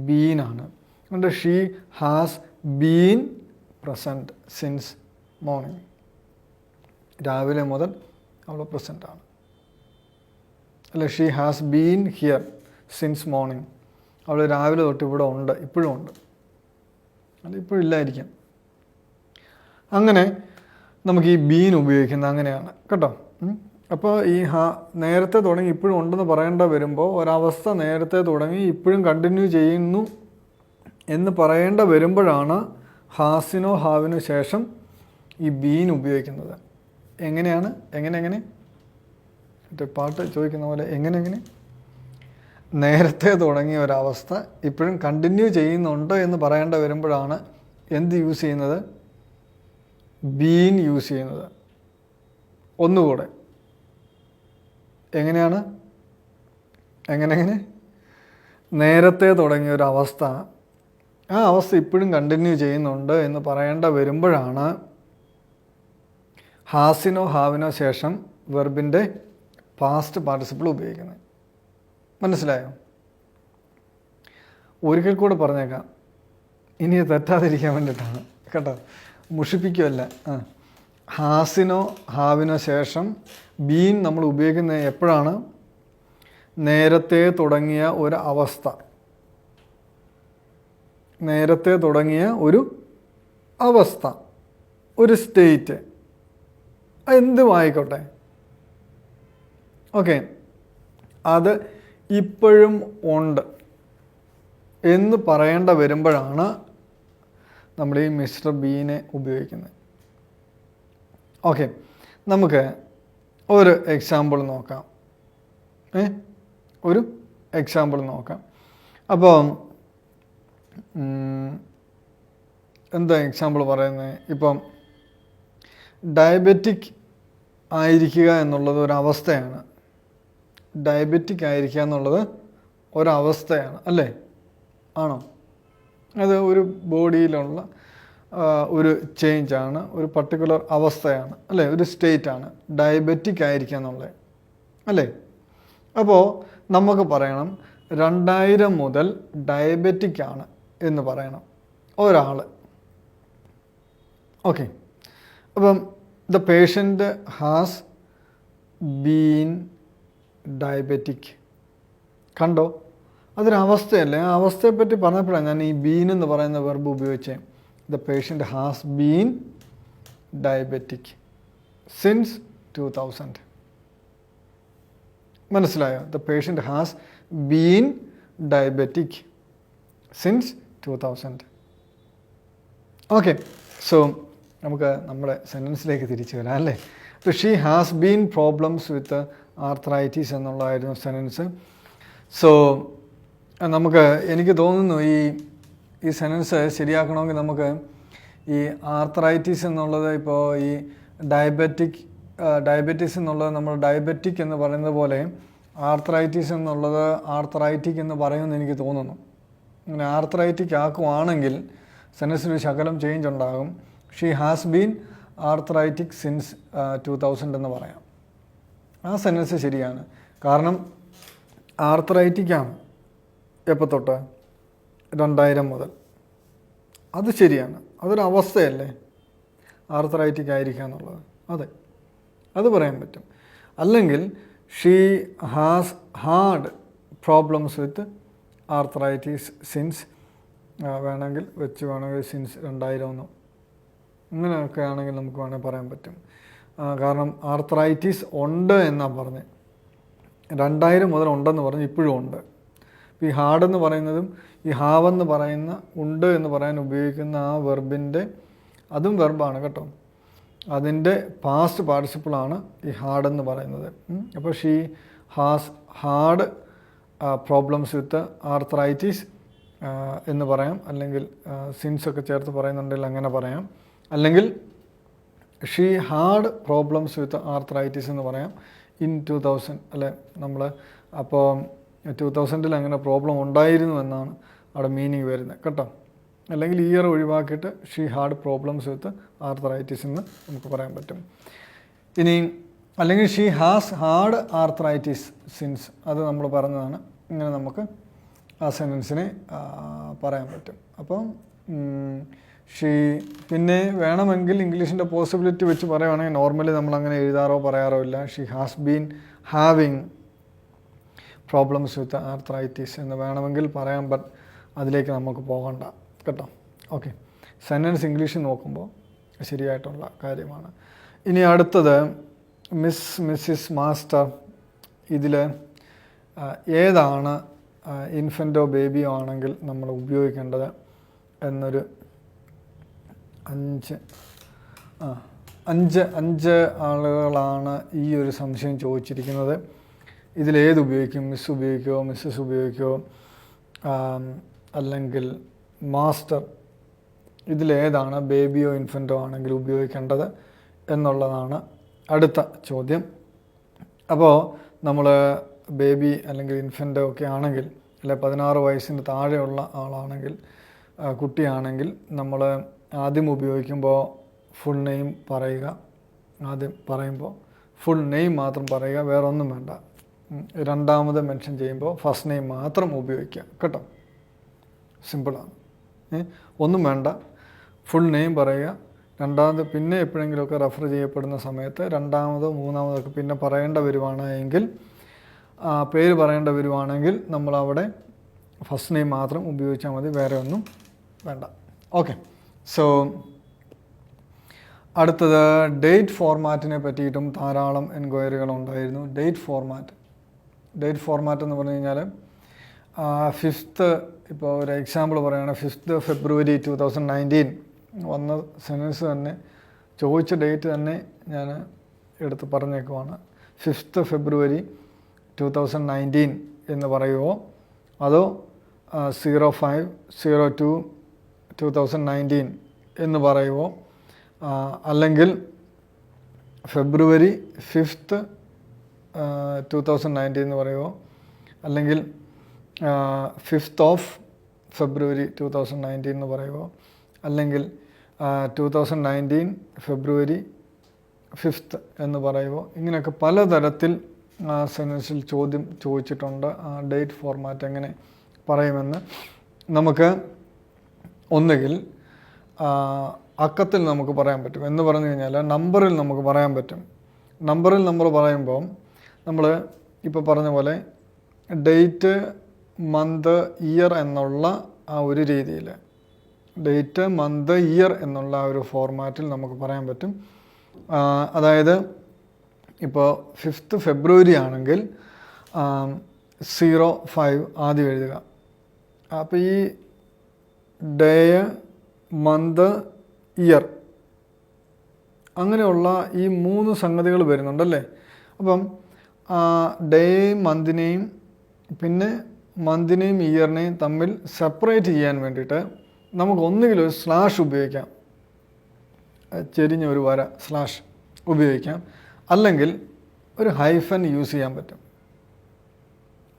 A: ബീനാണ്. അതുകൊണ്ട് she has been present since morning. രാവിലെ മുതൽ അവൾ പ്രസൻ്റാണ്. അല്ല, she has been here since morning. അവൾ രാവിലെ തൊട്ട് ഇവിടെ ഉണ്ട്, ഇപ്പോഴും ഉണ്ട്. അല്ല, ഇപ്പോഴും ഇല്ലായിരിക്കാം. അങ്ങനെ നമുക്ക് ഈ ബീൻ ഉപയോഗിക്കുന്നത് അങ്ങനെയാണ് കേട്ടോ. അപ്പോൾ ഈ നേരത്തെ തുടങ്ങി ഇപ്പോഴും ഉണ്ടെന്ന് പറയേണ്ട വരുമ്പോൾ ഒരവസ്ഥ നേരത്തെ തുടങ്ങി ഇപ്പോഴും കണ്ടിന്യൂ ചെയ്യുന്നു എന്ന് പറയേണ്ട വരുമ്പോഴാണ് ഹാസിനോ ഹാവിനോ ശേഷം ഈ ബീൻ ഉപയോഗിക്കുന്നത്. എങ്ങനെയാണ്? എങ്ങനെ മറ്റേ പാട്ട് ചോദിക്കുന്ന പോലെ എങ്ങനെ നേരത്തെ തുടങ്ങിയ ഒരവസ്ഥ ഇപ്പോഴും കണ്ടിന്യൂ ചെയ്യുന്നുണ്ട് എന്ന് പറയേണ്ട വരുമ്പോഴാണ് എന്ത് യൂസ് ചെയ്യുന്നത്? ബീൻ യൂസ് ചെയ്യുന്നത്. ഒന്നുകൂടെ എങ്ങനെയാണ്? എങ്ങനെ നേരത്തെ തുടങ്ങിയ ഒരു അവസ്ഥ, ആ അവസ്ഥ ഇപ്പോഴും കണ്ടിന്യൂ ചെയ്യുന്നുണ്ട് എന്ന് പറയേണ്ട വരുമ്പോഴാണ് ഹാസിനോ ഹാവിനോ ശേഷം വെർബിൻ്റെ പാസ്റ്റ് പാർട്ടിസിപ്പിൾ ഉപയോഗിക്കുന്നത്. മനസ്സിലായോ? ഒരിക്കൽ കൂടെ പറഞ്ഞേക്കാം, ഇനി തെറ്റാതിരിക്കാൻ വേണ്ടിയിട്ടാണ് കേട്ടോ, മുഷിപ്പിക്കുമല്ല. ഹാസിനോ ഹാവിനോ ശേഷം ബീൻ നമ്മൾ ഉപയോഗിക്കുന്നത് എപ്പോഴാണ്? നേരത്തെ തുടങ്ങിയ ഒരു അവസ്ഥ, നേരത്തെ തുടങ്ങിയ ഒരു അവസ്ഥ, ഒരു സ്റ്റേറ്റ്, എന്തുമായിക്കോട്ടെ. ഓക്കെ, അത് ഇപ്പോഴും ഉണ്ട് എന്ന് പറയേണ്ട വരുമ്പോഴാണ് നമ്മൾ ഈ മിസ്റ്റർ ബീനെ ഉപയോഗിക്കുന്നത്. ഓക്കെ, നമുക്ക് ഒരു എക്സാമ്പിൾ നോക്കാം. ഒരു എക്സാമ്പിൾ നോക്കാം. അപ്പോൾ എന്താ എക്സാമ്പിൾ പറയുന്നത്? ഇപ്പം ഡയബറ്റിക് ആയിരിക്കുക എന്നുള്ളത് ഒരവസ്ഥയാണ്. ഡയബറ്റിക് ആയിരിക്കുക എന്നുള്ളത് ഒരവസ്ഥയാണ്, അല്ലേ? ആണോ? അത് ഒരു ബോഡിയിലുള്ള ഒരു ചേഞ്ചാണ്, ഒരു പർട്ടിക്കുലർ അവസ്ഥയാണ്, അല്ലേ? ഒരു സ്റ്റേറ്റാണ് ഡയബറ്റിക് ആയിരിക്കുക എന്നുള്ളത്, അല്ലേ? അപ്പോൾ നമുക്ക് പറയണം 2000 മുതൽ ഡയബറ്റിക് ആണ് എന്ന് പറയണം ഒരാൾ. ഓക്കെ, അപ്പം the patient has been diabetic. കണ്ടോ? അതൊരവസ്ഥയല്ലേ? ആ അവസ്ഥയെപ്പറ്റി പറഞ്ഞപ്പോഴാണ് ഞാൻ ഈ ബീൻ എന്ന് പറയുന്ന വെർബ് ഉപയോഗിച്ചത്. The patient has been diabetic since 2000. മനസ്സിലായോ? The patient has been diabetic since 2000. Okay, so നമുക്ക് നമ്മുടെ സെൻറ്റൻസിലേക്ക് തിരിച്ചു വരാം, അല്ലേ? അപ്പോൾ she has been problems with arthritis എന്നുള്ളതായിരുന്നു സെൻറ്റൻസ്. സോ എനിക്ക് തോന്നുന്നു ഈ സെൻറ്റൻസ് ശരിയാക്കണമെങ്കിൽ നമുക്ക് ഈ ആർത്രൈറ്റിസ് എന്നുള്ളത്, ഇപ്പോൾ ഈ ഡയബറ്റിസ് എന്നുള്ളത് നമ്മൾ ഡയബറ്റിക് എന്ന് പറയുന്നത് പോലെ ആർത്രൈറ്റിസ് എന്നുള്ളത് ആർത്രൈറ്റിക് എന്ന് പറയുമെന്ന് എനിക്ക് തോന്നുന്നു. അങ്ങനെ ആർത്രൈറ്റിക് ആക്കുവാണെങ്കിൽ സെൻറ്റൻസിന് ശകലം ചേഞ്ച് ഉണ്ടാകും. She has been arthritic since 2000 എന്ന് പറയാം. ആ സെൻറ്റൻസ് ശരിയാണ്. കാരണം ആർത്രൈറ്റിക്കാണ് എപ്പോൾ തൊട്ട്? 2000 മുതൽ. അത് ശരിയാണ്, അതൊരവസ്ഥയല്ലേ ആർത്രൈറ്റിക് ആയിരിക്കുക എന്നുള്ളത്. അതെ, അത് പറയാൻ പറ്റും. അല്ലെങ്കിൽ she has had problems with arthritis since, വേണമെങ്കിൽ സിൻസ് 2000 ഇങ്ങനെയൊക്കെ ആണെങ്കിൽ നമുക്ക് വേണമെങ്കിൽ പറയാൻ പറ്റും. കാരണം ആർത്രൈറ്റിസ് ഉണ്ട് എന്നാണ് പറഞ്ഞത്. 2000 മുതൽ ഉണ്ടെന്ന് പറഞ്ഞ് ഇപ്പോഴും ഉണ്ട്. ഈ ഹാഡെന്ന് പറയുന്നതും ഈ ഹാവെന്ന് പറയുന്ന ഉണ്ട് എന്ന് പറയാൻ ഉപയോഗിക്കുന്ന ആ വെർബിൻ്റെ അതും വെർബാണ് കേട്ടോ. അതിൻ്റെ പാസ്റ്റ് പാർട്ടിസിപ്പിളാണ് ഈ ഹാഡെന്ന് പറയുന്നത്. അപ്പോൾ she has had problems with arthritis എന്ന് പറയാം, അല്ലെങ്കിൽ സിൻസൊക്കെ ചേർത്ത് പറയുന്നുണ്ടെങ്കിൽ അങ്ങനെ പറയാം. അല്ലെങ്കിൽ she had problems with arthritis എന്ന് പറയാം ഇൻ 2000 അല്ലെ. നമ്മൾ അപ്പോൾ 2000 അങ്ങനെ പ്രോബ്ലം ഉണ്ടായിരുന്നു എന്നാണ് അവിടെ മീനിങ് വരുന്നത് കേട്ടോ. അല്ലെങ്കിൽ ഇയർ ഒഴിവാക്കിയിട്ട് she had problems with arthritis എന്ന് നമുക്ക് പറയാൻ പറ്റും. ഇനി അല്ലെങ്കിൽ she has had arthritis since, അത് നമ്മൾ പറഞ്ഞതാണ്. ഇങ്ങനെ നമുക്ക് ആ സെൻറ്റൻസിനെ പറയാൻ പറ്റും. അപ്പം ഷീ, പിന്നെ വേണമെങ്കിൽ ഇംഗ്ലീഷിൻ്റെ പോസിബിലിറ്റി വെച്ച് പറയുവാണെങ്കിൽ നോർമലി നമ്മളങ്ങനെ എഴുതാറോ പറയാറോ ഇല്ല. She has been having problems with arthritis എന്ന് വേണമെങ്കിൽ പറയാം, ബട്ട് അതിലേക്ക് നമുക്ക് പോകണ്ട കേട്ടോ. ഓക്കെ, സെൻറ്റൻസ് ഇംഗ്ലീഷിൽ നോക്കുമ്പോൾ ശരിയായിട്ടുള്ള കാര്യമാണ്. ഇനി അടുത്തത് മിസ്, മിസ്സിസ്, മാസ്റ്റർ. ഇതിൽ ഏതാണ് ഇൻഫൻറ്റോ ബേബിയോ ആണെങ്കിൽ നമ്മൾ ഉപയോഗിക്കേണ്ടത് എന്നൊരു അഞ്ച് ആളുകളാണ് ഈ ഒരു സംശയം ചോദിച്ചിരിക്കുന്നത്. ഇതിലേത് ഉപയോഗിക്കും? മിസ് ഉപയോഗിക്കുമോ, മിസ്സസ് ഉപയോഗിക്കുമോ, അല്ലെങ്കിൽ മാസ്റ്റർ? ഇതിലേതാണ് ബേബിയോ ഇൻഫൻറ്റോ ആണെങ്കിൽ ഉപയോഗിക്കേണ്ടത് എന്നുള്ളതാണ് അടുത്ത ചോദ്യം. അപ്പോൾ നമ്മൾ ബേബി അല്ലെങ്കിൽ ഇൻഫൻറ്റോ ഒക്കെ ആണെങ്കിൽ, അല്ലെ 16 വയസ്സിന് താഴെയുള്ള ആളാണെങ്കിൽ, കുട്ടിയാണെങ്കിൽ, നമ്മൾ ആദ്യം ഉപയോഗിക്കുമ്പോൾ ഫുൾ നെയിം പറയുക. ആദ്യം പറയുമ്പോൾ ഫുൾ നെയിം മാത്രം പറയുക, വേറെ ഒന്നും വേണ്ട. രണ്ടാമത് മെൻഷൻ ചെയ്യുമ്പോൾ ഫസ്റ്റ് നെയിം മാത്രം ഉപയോഗിക്കുക കേട്ടോ. സിമ്പിളാണ്, ഒന്നും വേണ്ട. ഫുൾ നെയിം പറയുക. രണ്ടാമത് പിന്നെ എപ്പോഴെങ്കിലുമൊക്കെ റെഫർ ചെയ്യപ്പെടുന്ന സമയത്ത് രണ്ടാമതോ മൂന്നാമതൊക്കെ പിന്നെ പറയേണ്ട വരുവാണ് എങ്കിൽ, പേര് പറയേണ്ട വരുവാണെങ്കിൽ നമ്മളവിടെ ഫസ്റ്റ് നെയിം മാത്രം ഉപയോഗിച്ചാൽ മതി, വേറെ ഒന്നും വേണ്ട. ഓക്കെ, സോ അടുത്തത് ഡേറ്റ് ഫോർമാറ്റിനെ പറ്റിയിട്ടും ധാരാളം എൻക്വയറികളുണ്ടായിരുന്നു. ഡേറ്റ് ഫോർമാറ്റ് എന്ന് പറഞ്ഞു കഴിഞ്ഞാൽ 5th, ഇപ്പോൾ ഒരു എക്സാമ്പിൾ പറയുകയാണെങ്കിൽ 5th February 2019 വന്ന സെൻറ്റൻസ് തന്നെ, ചോദിച്ച ഡേറ്റ് തന്നെ ഞാൻ എടുത്ത് പറഞ്ഞേക്കുവാണ്. 5th February 2019 എന്ന് പറയുമോ, അതോ 05/02/2019 എന്ന് പറയുമോ, അല്ലെങ്കിൽ February 5th 2019 എന്ന് പറയുമോ, അല്ലെങ്കിൽ 5th of February 2019 എന്ന് പറയുമോ, അല്ലെങ്കിൽ 2019 February 5th എന്ന് പറയുമോ. ഇങ്ങനെയൊക്കെ പലതരത്തിൽ സെൻറ്റൻസിൽ ചോദ്യം ചോദിച്ചിട്ടുണ്ട്. ഡേറ്റ് ഫോർമാറ്റ് എങ്ങനെ പറയുമെന്ന് നമുക്ക് ഒന്നുകിൽ അക്കത്തിൽ നമുക്ക് പറയാൻ പറ്റും, എന്ന് പറഞ്ഞു കഴിഞ്ഞാൽ നമ്പറിൽ നമുക്ക് പറയാൻ പറ്റും. നമ്പറിൽ നമ്മൾ പറയുമ്പോൾ നമ്മൾ ഇപ്പോൾ പറഞ്ഞ പോലെ ഡേറ്റ്, മന്ത്, ഇയർ എന്നുള്ള ആ ഒരു രീതിയിൽ, ഡേറ്റ്, മന്ത്, ഇയർ എന്നുള്ള ആ ഒരു ഫോർമാറ്റിൽ നമുക്ക് പറയാൻ പറ്റും. അതായത് ഇപ്പോൾ 5th February ആണെങ്കിൽ 05 ആദ്യം എഴുതുക. അപ്പോൾ ഈ ഡേ, മന്ത്, ഇയർ അങ്ങനെയുള്ള ഈ 3 സംഗതികൾ വരുന്നുണ്ടല്ലേ. അപ്പം ഡേയും മന്തിനെയും പിന്നെ മന്തിനെയും ഇയറിനെയും തമ്മിൽ സെപ്പറേറ്റ് ചെയ്യാൻ വേണ്ടിയിട്ട് നമുക്ക് ഒന്നുകിൽ ഒരു സ്ലാഷ് ഉപയോഗിക്കാം, ചെരിഞ്ഞ ഒരു വര സ്ലാഷ് ഉപയോഗിക്കാം, അല്ലെങ്കിൽ ഒരു ഹൈഫൻ യൂസ് ചെയ്യാൻ പറ്റും.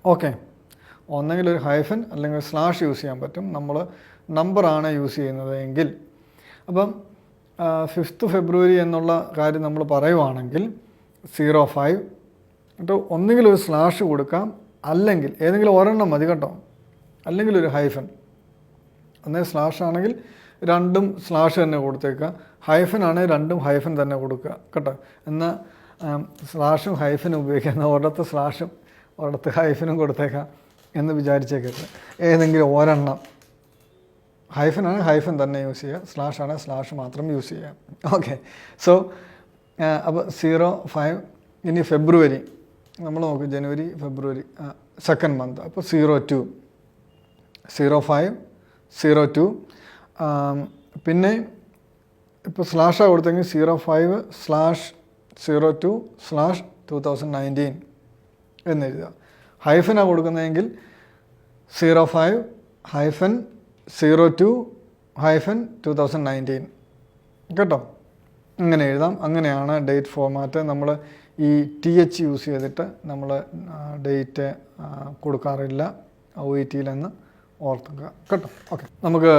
A: ഓക്കെ, ഒന്നെങ്കിൽ ഒരു ഹൈഫൻ അല്ലെങ്കിൽ സ്ലാഷ് യൂസ് ചെയ്യാൻ പറ്റും നമ്മൾ നമ്പറാണ് യൂസ് ചെയ്യുന്നത് എങ്കിൽ. അപ്പം 5th February എന്നുള്ള കാര്യം നമ്മൾ പറയുവാണെങ്കിൽ 05 എന്നിട്ട് ഒന്നുകിൽ ഒരു സ്ലാഷ് കൊടുക്കാം, അല്ലെങ്കിൽ ഏതെങ്കിലും ഒരെണ്ണം മതി കേട്ടോ, അല്ലെങ്കിൽ ഒരു ഹൈഫൻ. ഒന്നേ സ്ലാഷ് ആണെങ്കിൽ രണ്ടും സ്ലാഷ് തന്നെ കൊടുത്തേക്കുക, ഹൈഫൻ ആണെങ്കിൽ രണ്ടും ഹൈഫൻ തന്നെ കൊടുക്കുക കേട്ടോ. എന്നാൽ സ്ലാഷും ഹൈഫനും ഉപയോഗിക്കുക, ഒരിടത്ത് സ്ലാഷും ഒരിടത്ത് ഹൈഫനും കൊടുത്തേക്കാം എന്ന് വിചാരിച്ചേക്കരുത്. ഏതെങ്കിലും ഒരെണ്ണം, ഹൈഫനാണ് ഹൈഫൻ തന്നെ യൂസ് ചെയ്യുക, സ്ലാഷ് ആണ് സ്ലാഷ് മാത്രം യൂസ് ചെയ്യുക. ഓക്കെ, സോ അപ്പോൾ 05. ഇനി ഫെബ്രുവരി നമ്മൾ നോക്കും, ജനുവരി, ഫെബ്രുവരി, 2nd month, അപ്പോൾ 02. 0502. പിന്നെ ഇപ്പോൾ സ്ലാഷാണ് കൊടുത്തെങ്കിൽ 05/02/2019 എന്നെഴുതുക. ഹൈഫനാണ് കൊടുക്കുന്നതെങ്കിൽ 05-02-2019 കേട്ടോ. അങ്ങനെ എഴുതാം. അങ്ങനെയാണ് ഡേറ്റ് ഫോർമാറ്റ്. നമ്മൾ ഈ TH യൂസ് ചെയ്തിട്ട് നമ്മൾ ഡേറ്റ് കൊടുക്കാറില്ല OETയിലെന്ന് ഓർക്കുക കേട്ടോ. ഓക്കെ, നമുക്ക്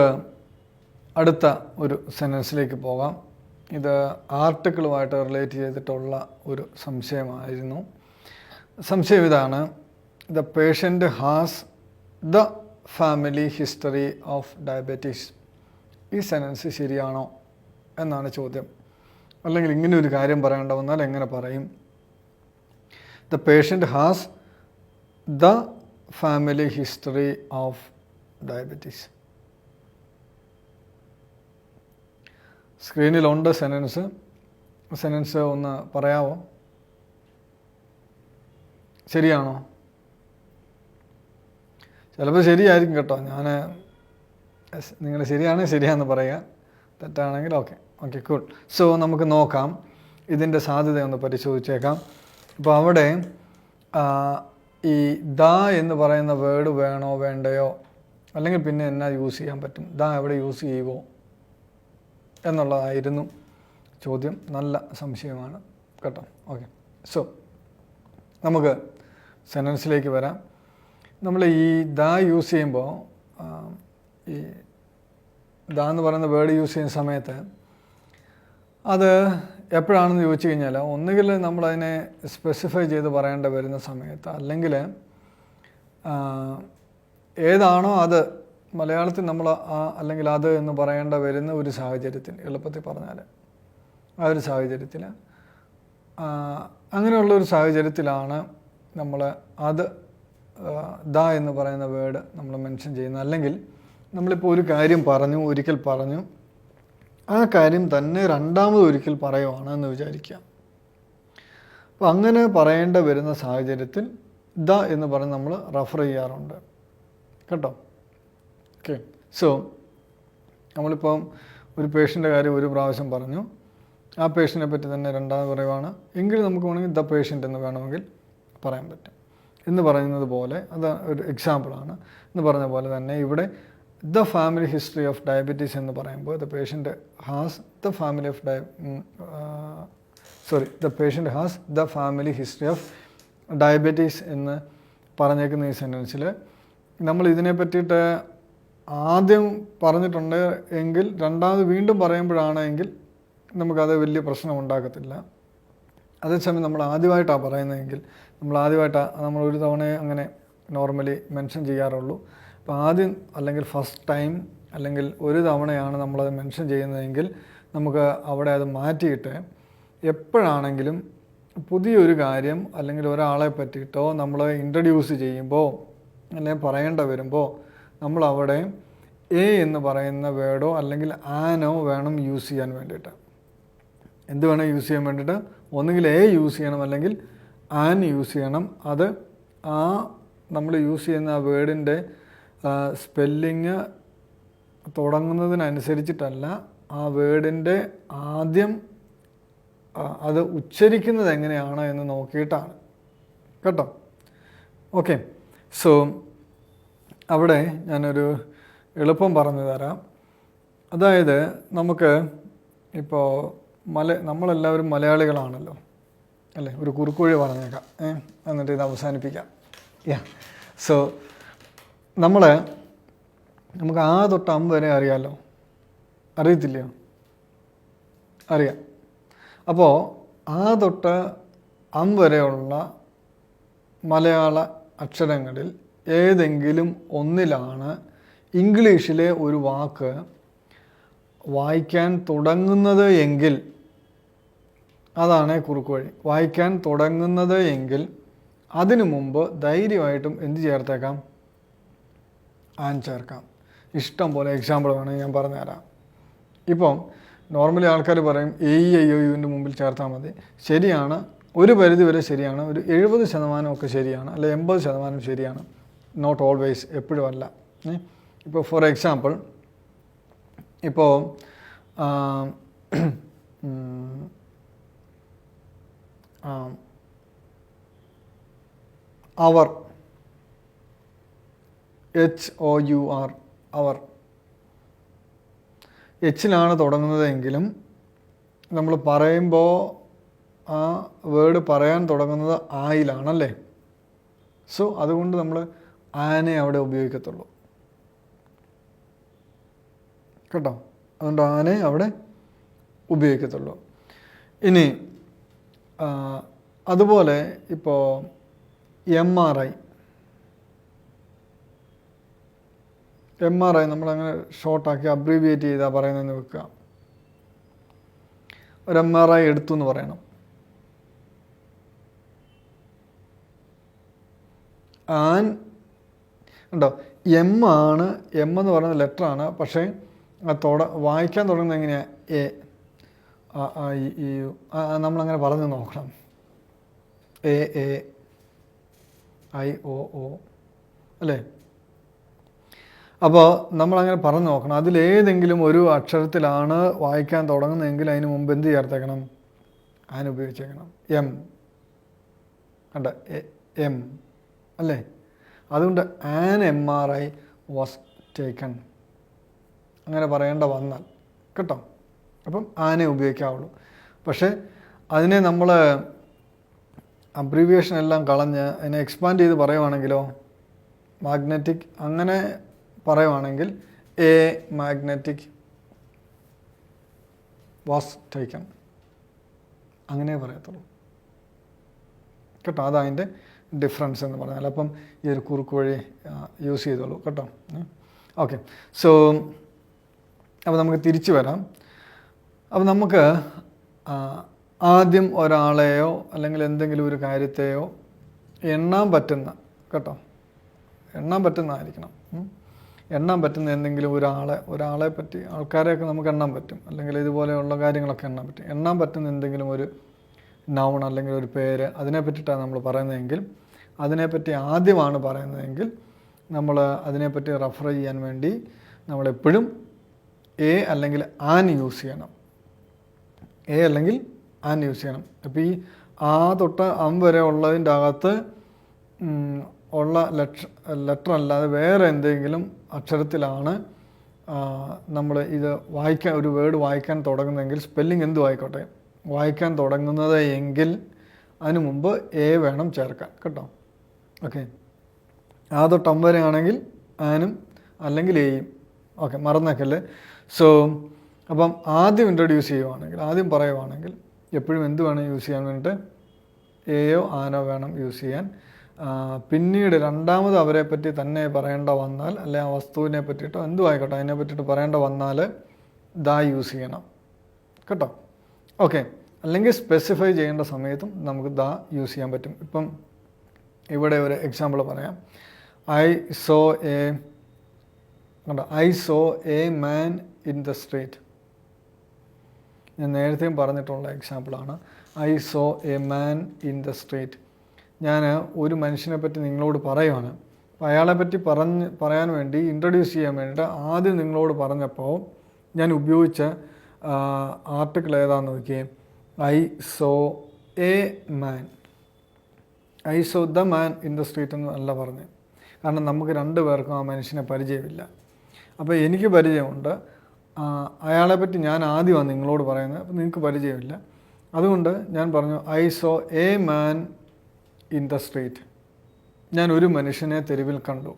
A: അടുത്ത ഒരു സെൻറ്റൻസിലേക്ക് പോകാം. ഇത് ആർട്ടിക്കിളുമായിട്ട് റിലേറ്റ് ചെയ്തിട്ടുള്ള ഒരു സംശയമായിരുന്നു. സംശയം ഇതാണ്: the patient has the family history of diabetes. ഈ സെൻറ്റൻസ് ശരിയാണോ എന്നാണ് ചോദ്യം. അല്ലെങ്കിൽ ഇങ്ങനെ ഒരു കാര്യം പറയേണ്ട വന്നാൽ എങ്ങനെ പറയും? The patient has the family history of diabetes. സ്ക്രീനിലുണ്ട് സെൻറ്റൻസ് ഒന്ന് പറയാമോ? ശരിയാണോ? ചിലപ്പോൾ ശരിയായിരിക്കും കേട്ടോ. നിങ്ങൾ ശരിയാണെങ്കിൽ ശരിയാണെന്ന് പറയുക, തെറ്റാണെങ്കിൽ ഓക്കെ. കൂൾ. സോ നമുക്ക് നോക്കാം, ഇതിൻ്റെ സാധ്യത ഒന്ന് പരിശോധിച്ചേക്കാം. അപ്പോൾ അവിടെ ഈ ദ എന്ന് പറയുന്ന വേർഡ് വേണോ വേണ്ടയോ, അല്ലെങ്കിൽ പിന്നെ എന്നാ യൂസ് ചെയ്യാൻ പറ്റും, ദ എവിടെ യൂസ് ചെയ്യുമോ എന്നുള്ളതായിരുന്നു ചോദ്യം. നല്ല സംശയമാണ് കേട്ടോ. ഓക്കെ, സോ നമുക്ക് സെൻറ്റൻസിലേക്ക് വരാം. നമ്മൾ ഈ ദ യൂസ് ചെയ്യുമ്പോൾ, ഈ ദ എന്ന് പറയുന്ന വേർഡ് യൂസ് ചെയ്യുന്ന സമയത്ത് അത് എപ്പോഴാണെന്ന് ചോദിച്ചു കഴിഞ്ഞാൽ, ഒന്നുകിൽ നമ്മളതിനെ സ്പെസിഫൈ ചെയ്ത് പറയേണ്ടി വരുന്ന സമയത്ത്, അല്ലെങ്കിൽ ഏതാണോ അത് മലയാളത്തിൽ നമ്മൾ അല്ലെങ്കിൽ അത് എന്ന് പറയേണ്ട വരുന്ന ഒരു സാഹചര്യത്തിൽ, എളുപ്പത്തിൽ പറഞ്ഞാൽ ആ ഒരു സാഹചര്യത്തിൽ, അങ്ങനെയുള്ളൊരു സാഹചര്യത്തിലാണ് നമ്മൾ അത് ദ എന്ന് പറയുന്ന വേർഡ് നമ്മൾ മെൻഷൻ ചെയ്യുന്നത്. അല്ലെങ്കിൽ നമ്മളിപ്പോൾ ഒരു കാര്യം ഒരിക്കൽ പറഞ്ഞു, ആ കാര്യം തന്നെ രണ്ടാമത് ഒരിക്കൽ പറയുവാണ് എന്ന് വിചാരിക്കുക. അപ്പോൾ അങ്ങനെ പറയേണ്ട വരുന്ന സാഹചര്യത്തിൽ ദ എന്ന് പറഞ്ഞ് നമ്മൾ റെഫർ ചെയ്യാറുണ്ട് കേട്ടോ. ഓക്കെ, സോ നമ്മളിപ്പം ഒരു പേഷ്യൻ്റെ കാര്യം ഒരു പ്രാവശ്യം പറഞ്ഞു, ആ പേഷ്യനെ പറ്റി തന്നെ രണ്ടാമത് പറയുവാണ് എങ്കിൽ നമുക്ക് വേണമെങ്കിൽ ദ പേഷ്യൻ്റ് എന്ന് വേണമെങ്കിൽ പറയാൻ പറ്റും എന്ന് പറയുന്നത് പോലെ. അത് ഒരു എക്സാമ്പിളാണ്. എന്ന് പറഞ്ഞ പോലെ തന്നെ ഇവിടെ the family history of diabetes എന്ന് പറയുമ്പോൾ the patient has the family history of diabetes എന്ന് പറഞ്ഞേക്കുന്ന ഈ സെൻറ്റൻസിൽ നമ്മൾ ഇതിനെ പറ്റിയിട്ട് ആദ്യം പറഞ്ഞിട്ടുണ്ട് എങ്കിൽ രണ്ടാമത് വീണ്ടും പറയുമ്പോഴാണെങ്കിൽ നമുക്കത് വലിയ പ്രശ്നം ഉണ്ടാക്കത്തില്ല. അതേസമയം നമ്മൾ ആദ്യമായിട്ടാണ് പറയുന്നതെങ്കിൽ, നമ്മൾ ഒരു തവണ അങ്ങനെ നോർമലി മെൻഷൻ ചെയ്യാറുള്ളൂ. അപ്പോൾ ആദ്യം അല്ലെങ്കിൽ ഫസ്റ്റ് ടൈം അല്ലെങ്കിൽ ഒരു തവണയാണ് നമ്മളത് മെൻഷൻ ചെയ്യുന്നതെങ്കിൽ നമുക്ക് അവിടെ അത് മാറ്റിയിട്ട് എപ്പോഴാണെങ്കിലും പുതിയൊരു കാര്യം അല്ലെങ്കിൽ ഒരാളെ പറ്റിയിട്ടോ നമ്മൾ ഇൻട്രൊഡ്യൂസ് ചെയ്യുമ്പോൾ അല്ലെങ്കിൽ പറയേണ്ട വരുമ്പോൾ നമ്മളവിടെ എ എന്ന് പറയുന്ന വേർഡോ അല്ലെങ്കിൽ ആനോ വേണം യൂസ് ചെയ്യാൻ വേണ്ടിയിട്ട്. എന്ത് വേണം യൂസ് ചെയ്യാൻ വേണ്ടിയിട്ട്? ഒന്നുകിൽ എ യൂസ് ചെയ്യണം അല്ലെങ്കിൽ ആൻ യൂസ് ചെയ്യണം. അത് നമ്മൾ യൂസ് ചെയ്യുന്ന ആ വേർഡിൻ്റെ സ്പെല്ലിങ് തുടങ്ങുന്നതിനനുസരിച്ചിട്ടല്ല, ആ വേർഡിൻ്റെ ആദ്യം അത് ഉച്ചരിക്കുന്നത് എങ്ങനെയാണ് എന്ന് നോക്കിയിട്ടാണ് കേട്ടോ. ഓക്കെ, സോ അവിടെ ഞാനൊരു എളുപ്പം പറഞ്ഞു തരാം. അതായത് നമുക്ക് ഇപ്പോൾ നമ്മളെല്ലാവരും മലയാളികളാണല്ലോ അല്ലേ? ഒരു കുറുക്കുവഴി പറഞ്ഞേക്കാം, എന്നിട്ട് ഇത് അവസാനിപ്പിക്കാം. സോ നമുക്ക് ആ തൊട്ട് അം വരെ അറിയാമല്ലോ, അറിയത്തില്ലയോ? അറിയാം. അപ്പോൾ ആ തൊട്ട് അം വരെയുള്ള മലയാള അക്ഷരങ്ങളിൽ ഏതെങ്കിലും ഒന്നിലാണ് ഇംഗ്ലീഷിലെ ഒരു വാക്ക് വായിക്കാൻ തുടങ്ങുന്നത് എങ്കിൽ അതാണ് കുറുക്കുവഴി. വായിക്കാൻ തുടങ്ങുന്നത് എങ്കിൽ അതിനു മുമ്പ് ധൈര്യമായിട്ടും എന്ത് ചേർത്തേക്കാം? ആൻ ചേർക്കാം. ഇഷ്ടം പോലെ എക്സാമ്പിൾ വേണമെങ്കിൽ ഞാൻ പറഞ്ഞുതരാം. ഇപ്പം നോർമലി ആൾക്കാർ പറയും AEIOUവിൻ്റെ മുമ്പിൽ ചേർത്താൽ മതി. ശരിയാണ്, ഒരു പരിധി വരെ ശരിയാണ്. ഒരു 70% ഒക്കെ ശരിയാണ്, അല്ലെ 80% ശരിയാണ്. നോട്ട് ഓൾവേസ്, എപ്പോഴും അല്ല. ഇപ്പോൾ ഫോർ എക്സാമ്പിൾ, ഇപ്പോൾ അവർ, HOUR, അവർ എച്ചിലാണ് തുടങ്ങുന്നതെങ്കിലും നമ്മൾ പറയുമ്പോൾ ആ വേർഡ് പറയാൻ തുടങ്ങുന്നത് ആയിലാണല്ലേ. സോ അതുകൊണ്ട് നമ്മൾ ആനെ അവിടെ ഉപയോഗിക്കത്തുള്ളൂ കേട്ടോ. അതുകൊണ്ട് ആനെ അവിടെ ഉപയോഗിക്കത്തുള്ളൂ. ഇനി അതുപോലെ ഇപ്പോൾ MRI നമ്മളങ്ങനെ ഷോർട്ടാക്കി അബ്രീവിയേറ്റ് ചെയ്താൽ പറയുന്നതെന്ന് വെക്കുക. ഒരു MRI എടുത്തു എന്ന് പറയണം. ഉണ്ടോ, എം എന്ന് പറയുന്ന ലെറ്ററാണ്. പക്ഷേ വായിക്കാൻ തുടങ്ങുന്നത് എങ്ങനെയാണ്? എ, നമ്മളങ്ങനെ പറഞ്ഞു നോക്കണം. AAIOO അല്ലേ? അപ്പോൾ നമ്മളങ്ങനെ പറഞ്ഞു നോക്കണം. അതിലേതെങ്കിലും ഒരു അക്ഷരത്തിലാണ് വായിക്കാൻ തുടങ്ങുന്നതെങ്കിൽ അതിന് മുമ്പ് എന്ത് ചേർത്തേക്കണം? ആൻ ഉപയോഗിച്ചേക്കണം. എം കണ്ട, എം അല്ലേ? അതുകൊണ്ട് ആൻ MRI വാസ് ടേക്കൺ അങ്ങനെ പറയേണ്ട വന്നാൽ കേട്ടോ. അപ്പം ആനെ ഉപയോഗിക്കാവുള്ളൂ. പക്ഷേ അതിനെ നമ്മൾ അബ്രീവിയേഷൻ എല്ലാം കളഞ്ഞ് അതിനെ എക്സ്പാൻഡ് ചെയ്ത് പറയുവാണെങ്കിലോ, മാഗ്നറ്റിക് അങ്ങനെ പറയുവാണെങ്കിൽ എ മാഗ്നറ്റിക് വാസ് ടേക്കൺ അങ്ങനെ പറയത്തുള്ളൂ കേട്ടോ. അതതിൻ്റെ ഡിഫറൻസ് എന്ന് പറഞ്ഞാൽ. അപ്പം ഈ ഒരു കുറുക്ക് വഴി യൂസ് ചെയ്തോളൂ കേട്ടോ. ഓക്കെ, സോ അപ്പോൾ നമുക്ക് തിരിച്ചു വരാം. അപ്പോൾ നമുക്ക് ആദ്യം ഒരാളെയോ അല്ലെങ്കിൽ എന്തെങ്കിലും ഒരു കാര്യത്തെയോ എണ്ണാൻ പറ്റുന്ന കേട്ടോ, എണ്ണാൻ പറ്റുന്നതായിരിക്കണം. എണ്ണാൻ പറ്റുന്ന എന്തെങ്കിലും ഒരാളെ പറ്റി, ആൾക്കാരെയൊക്കെ നമുക്ക് എണ്ണാൻ പറ്റും, അല്ലെങ്കിൽ ഇതുപോലെയുള്ള കാര്യങ്ങളൊക്കെ എണ്ണാൻ പറ്റും. എണ്ണാൻ പറ്റുന്ന എന്തെങ്കിലും ഒരു നൗൺ അല്ലെങ്കിൽ ഒരു പേര്, അതിനെ പറ്റിയിട്ടാണ് നമ്മൾ പറയുന്നതെങ്കിൽ, അതിനെപ്പറ്റി ആദ്യമാണ് പറയുന്നതെങ്കിൽ നമ്മൾ അതിനെപ്പറ്റി റെഫർ ചെയ്യാൻ വേണ്ടി നമ്മളെപ്പോഴും എ അല്ലെങ്കിൽ ആൻ യൂസ് ചെയ്യണം. എ അല്ലെങ്കിൽ ആൻ യൂസ് ചെയ്യണം. അപ്പോൾ ഈ ആ തൊട്ട് അം വരെ ഉള്ളതിൻ്റെ അകത്ത് ഉള്ള ലെറ്റർ അല്ലാതെ വേറെ എന്തെങ്കിലും അക്ഷരത്തിലാണ് നമ്മൾ ഇത് ഒരു വേർഡ് വായിക്കാൻ തുടങ്ങുന്നതെങ്കിൽ, സ്പെല്ലിംഗ് എന്തും ആയിക്കോട്ടെ, വായിക്കാൻ തുടങ്ങുന്നത് എങ്കിൽ അതിന് മുമ്പ് എ വേണം ചേർക്കാൻ കേട്ടോ. ഓക്കെ, ആ തൊട്ട് അം വരെ ആണെങ്കിൽ ആനും അല്ലെങ്കിൽ എയും. ഓക്കെ, മറന്നേക്കല്ലേ. സോ അപ്പം ആദ്യം ഇൻട്രൊഡ്യൂസ് ചെയ്യുവാണെങ്കിൽ, ആദ്യം പറയുവാണെങ്കിൽ എപ്പോഴും എന്ത് വേണം യൂസ് ചെയ്യാൻ വേണ്ടിയിട്ട്? എയോ ആനോ വേണം യൂസ് ചെയ്യാൻ. പിന്നീട് രണ്ടാമത് അവരെ പറ്റി തന്നെ പറയേണ്ട വന്നാൽ, അല്ലെ ആ വസ്തുവിനെ പറ്റിയിട്ടോ എന്തും ആയിക്കോട്ടെ അതിനെ പറ്റിയിട്ട് പറയേണ്ട വന്നാൽ ദാ യൂസ് ചെയ്യണം കേട്ടോ. ഓക്കെ, അല്ലെങ്കിൽ സ്പെസിഫൈ ചെയ്യേണ്ട സമയത്തും നമുക്ക് ദാ യൂസ് ചെയ്യാൻ പറ്റും. ഇപ്പം ഇവിടെ ഒരു എക്സാമ്പിൾ പറയാം. I so a man in the street. ഞാൻ നേരത്തെയും പറഞ്ഞിട്ടുള്ള എക്സാമ്പിളാണ്. I so a man in the street. ഞാൻ ഒരു മനുഷ്യനെ പറ്റി നിങ്ങളോട് പറയുവാണ്. അപ്പോൾ അയാളെ പറ്റി പറയാൻ വേണ്ടി ഇൻട്രൊഡ്യൂസ് ചെയ്യാൻ വേണ്ടിയിട്ട് ആദ്യം നിങ്ങളോട് പറഞ്ഞപ്പോൾ ഞാൻ ഉപയോഗിച്ച ആർട്ടിക്കിൾ ഏതാണെന്ന് നോക്കിയേ. I so a man. I so the man in the street എന്ന് അല്ല പറഞ്ഞ്. കാരണം നമുക്ക് രണ്ടു പേർക്കും ആ മനുഷ്യനെ പരിചയമില്ല. അപ്പോൾ എനിക്ക് പരിചയമുണ്ട്, അയാളെപ്പറ്റി ഞാൻ ആദ്യമാണ് നിങ്ങളോട് പറയുന്നത്. അപ്പോൾ നിങ്ങൾക്ക് പരിചയമില്ല. അതുകൊണ്ട് ഞാൻ പറഞ്ഞു I so a man in the street. ഞാൻ ഒരു മനുഷ്യനെ തെരുവിൽ കണ്ടു.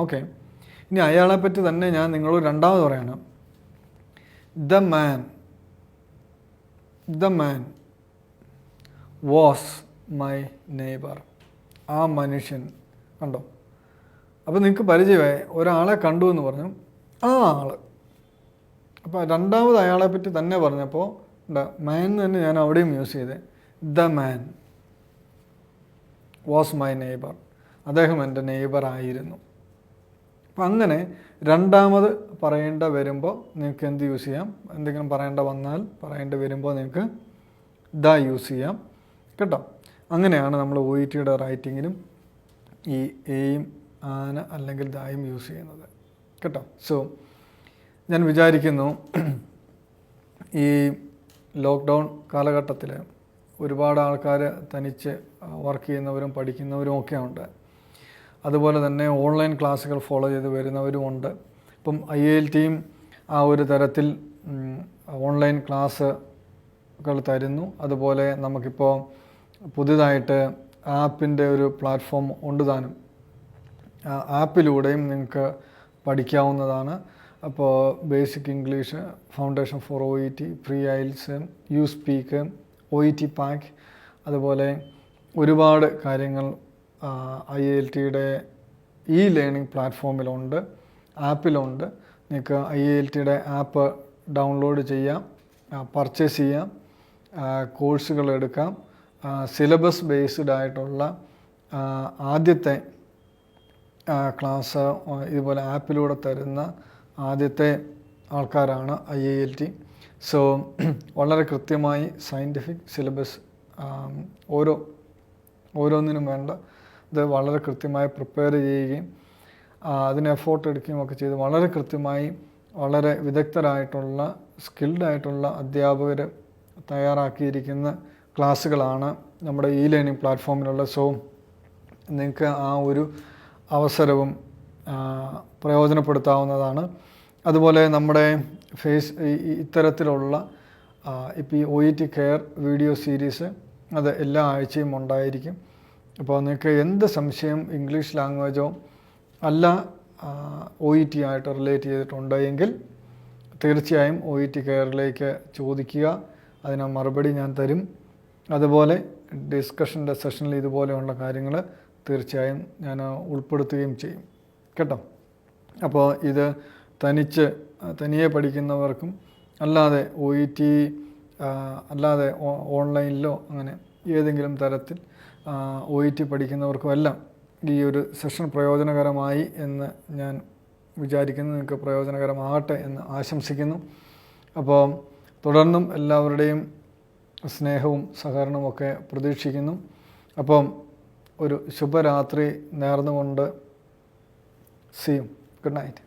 A: ഓക്കെ, ഇനി അയാളെപ്പറ്റി തന്നെ ഞാൻ നിങ്ങളോട് രണ്ടാമത് പറയണം. The man was my neighbour. ആ മനുഷ്യൻ കണ്ടോ. അപ്പോൾ നിങ്ങൾക്ക് പരിചയമായി, ഒരാളെ കണ്ടു എന്ന് പറഞ്ഞു, ആ ആൾ. അപ്പോൾ രണ്ടാമത് അയാളെപ്പറ്റി തന്നെ പറഞ്ഞപ്പോൾ മാൻ തന്നെ ഞാൻ അവിടെയും യൂസ് ചെയ്തേ. The man was my neighbour. അദ്ദേഹം എൻ്റെ നെയ്ബർ ആയിരുന്നു. അപ്പം അങ്ങനെ രണ്ടാമത് പറയേണ്ട വരുമ്പോൾ നിങ്ങൾക്ക് എന്ത് യൂസ് ചെയ്യാം? എന്തെങ്കിലും പറയേണ്ടി വരുമ്പോൾ നിങ്ങൾക്ക് ദ യൂസ് ചെയ്യാം കേട്ടോ. അങ്ങനെയാണ് നമ്മൾ OETയുടെ റൈറ്റിങ്ങിനും ഈ എയും ആന അല്ലെങ്കിൽ ദായും യൂസ് ചെയ്യുന്നത് കേട്ടോ. സോ ഞാൻ വിചാരിക്കുന്നു ഈ ലോക്ക്ഡൗൺ കാലഘട്ടത്തിൽ ഒരുപാട് ആൾക്കാർ തനിച്ച് വർക്ക് ചെയ്യുന്നവരും പഠിക്കുന്നവരും ഒക്കെ ഉണ്ട്. അതുപോലെ തന്നെ ഓൺലൈൻ ക്ലാസ്സുകൾ ഫോളോ ചെയ്ത് വരുന്നവരും ഉണ്ട്. ഇപ്പം IILTയും ആ ഒരു തരത്തിൽ ഓൺലൈൻ ക്ലാസ്സുകൾ തരുന്നു. അതുപോലെ നമുക്കിപ്പോൾ പുതിയതായിട്ട് ആപ്പിൻ്റെ ഒരു പ്ലാറ്റ്ഫോം ഉണ്ട് താനും. ആപ്പിലൂടെയും നിങ്ങൾക്ക് പഠിക്കാവുന്നതാണ്. അപ്പോൾ basic English, foundation for OET, pre IELTS, USpeak, OET പാക്ക്, അതുപോലെ ഒരുപാട് കാര്യങ്ങൾ IILTയുടെ ലേണിംഗ് പ്ലാറ്റ്ഫോമിലുണ്ട്, ആപ്പിലുണ്ട്. നിങ്ങൾക്ക് IILTയുടെ ആപ്പ് ഡൗൺലോഡ് ചെയ്യാം, പർച്ചേസ് ചെയ്യാം, കോഴ്സുകൾ എടുക്കാം. സിലബസ് ബേസ്ഡ് ആയിട്ടുള്ള ആദ്യത്തെ ക്ലാസ് ഇതുപോലെ ആപ്പിലൂടെ തരുന്ന ആദ്യത്തെ ആൾക്കാരാണ് IILT. സോ വളരെ കൃത്യമായി സയൻറ്റിഫിക് സിലബസ് ഓരോന്നിനും വേണ്ട ഇത് വളരെ കൃത്യമായി പ്രിപ്പയർ ചെയ്യുകയും അതിന് എഫോർട്ട് എടുക്കുകയും ഒക്കെ ചെയ്ത് വളരെ കൃത്യമായി വളരെ വിദഗ്ധരായിട്ടുള്ള സ്കിൽഡായിട്ടുള്ള അധ്യാപകർ തയ്യാറാക്കിയിരിക്കുന്ന ക്ലാസ്സുകളാണ് നമ്മുടെ ലേണിംഗ് പ്ലാറ്റ്ഫോമിലുള്ള. സോ നിങ്ങൾക്ക് ആ ഒരു അവസരവും പ്രയോജനപ്പെടുത്താവുന്നതാണ്. അതുപോലെ നമ്മുടെ ഇത്തരത്തിലുള്ള ഇപ്പോൾ ഈ OET കെയർ വീഡിയോ സീരീസ് അത് എല്ലാ ആഴ്ചയും ഉണ്ടായിരിക്കും. അപ്പോൾ നിങ്ങൾക്ക് എന്ത് സംശയം ഇംഗ്ലീഷ് ലാംഗ്വേജോ അല്ല OET ആയിട്ട് റിലേറ്റ് ചെയ്തിട്ടുണ്ടെങ്കിൽ തീർച്ചയായും OET കെയറിലേക്ക് ചോദിക്കുക, അതിന് മറുപടി ഞാൻ തരും. അതുപോലെ ഡിസ്കഷൻ്റെ സെഷനിൽ ഇതുപോലെയുള്ള കാര്യങ്ങൾ തീർച്ചയായും ഞാൻ ഉൾപ്പെടുത്തുകയും ചെയ്യും കേട്ടോ. അപ്പോൾ ഇത് തനിയെ പഠിക്കുന്നവർക്കും അല്ലാതെ OET അല്ലാതെ ഓൺലൈനിലോ അങ്ങനെ ഏതെങ്കിലും തരത്തിൽ OET പഠിക്കുന്നവർക്കും എല്ലാം ഈ ഒരു സെഷൻ പ്രയോജനകരമായി എന്ന് ഞാൻ വിചാരിക്കുന്നു. നിങ്ങൾക്ക് പ്രയോജനകരമാകട്ടെ എന്ന് ആശംസിക്കുന്നു. അപ്പോൾ തുടർന്നും എല്ലാവരുടെയും സ്നേഹവും സഹകരണവും ഒക്കെ പ്രതീക്ഷിക്കുന്നു. അപ്പം ഒരു ശുഭരാത്രി നേർന്നുകൊണ്ട് സീ യു. Good night.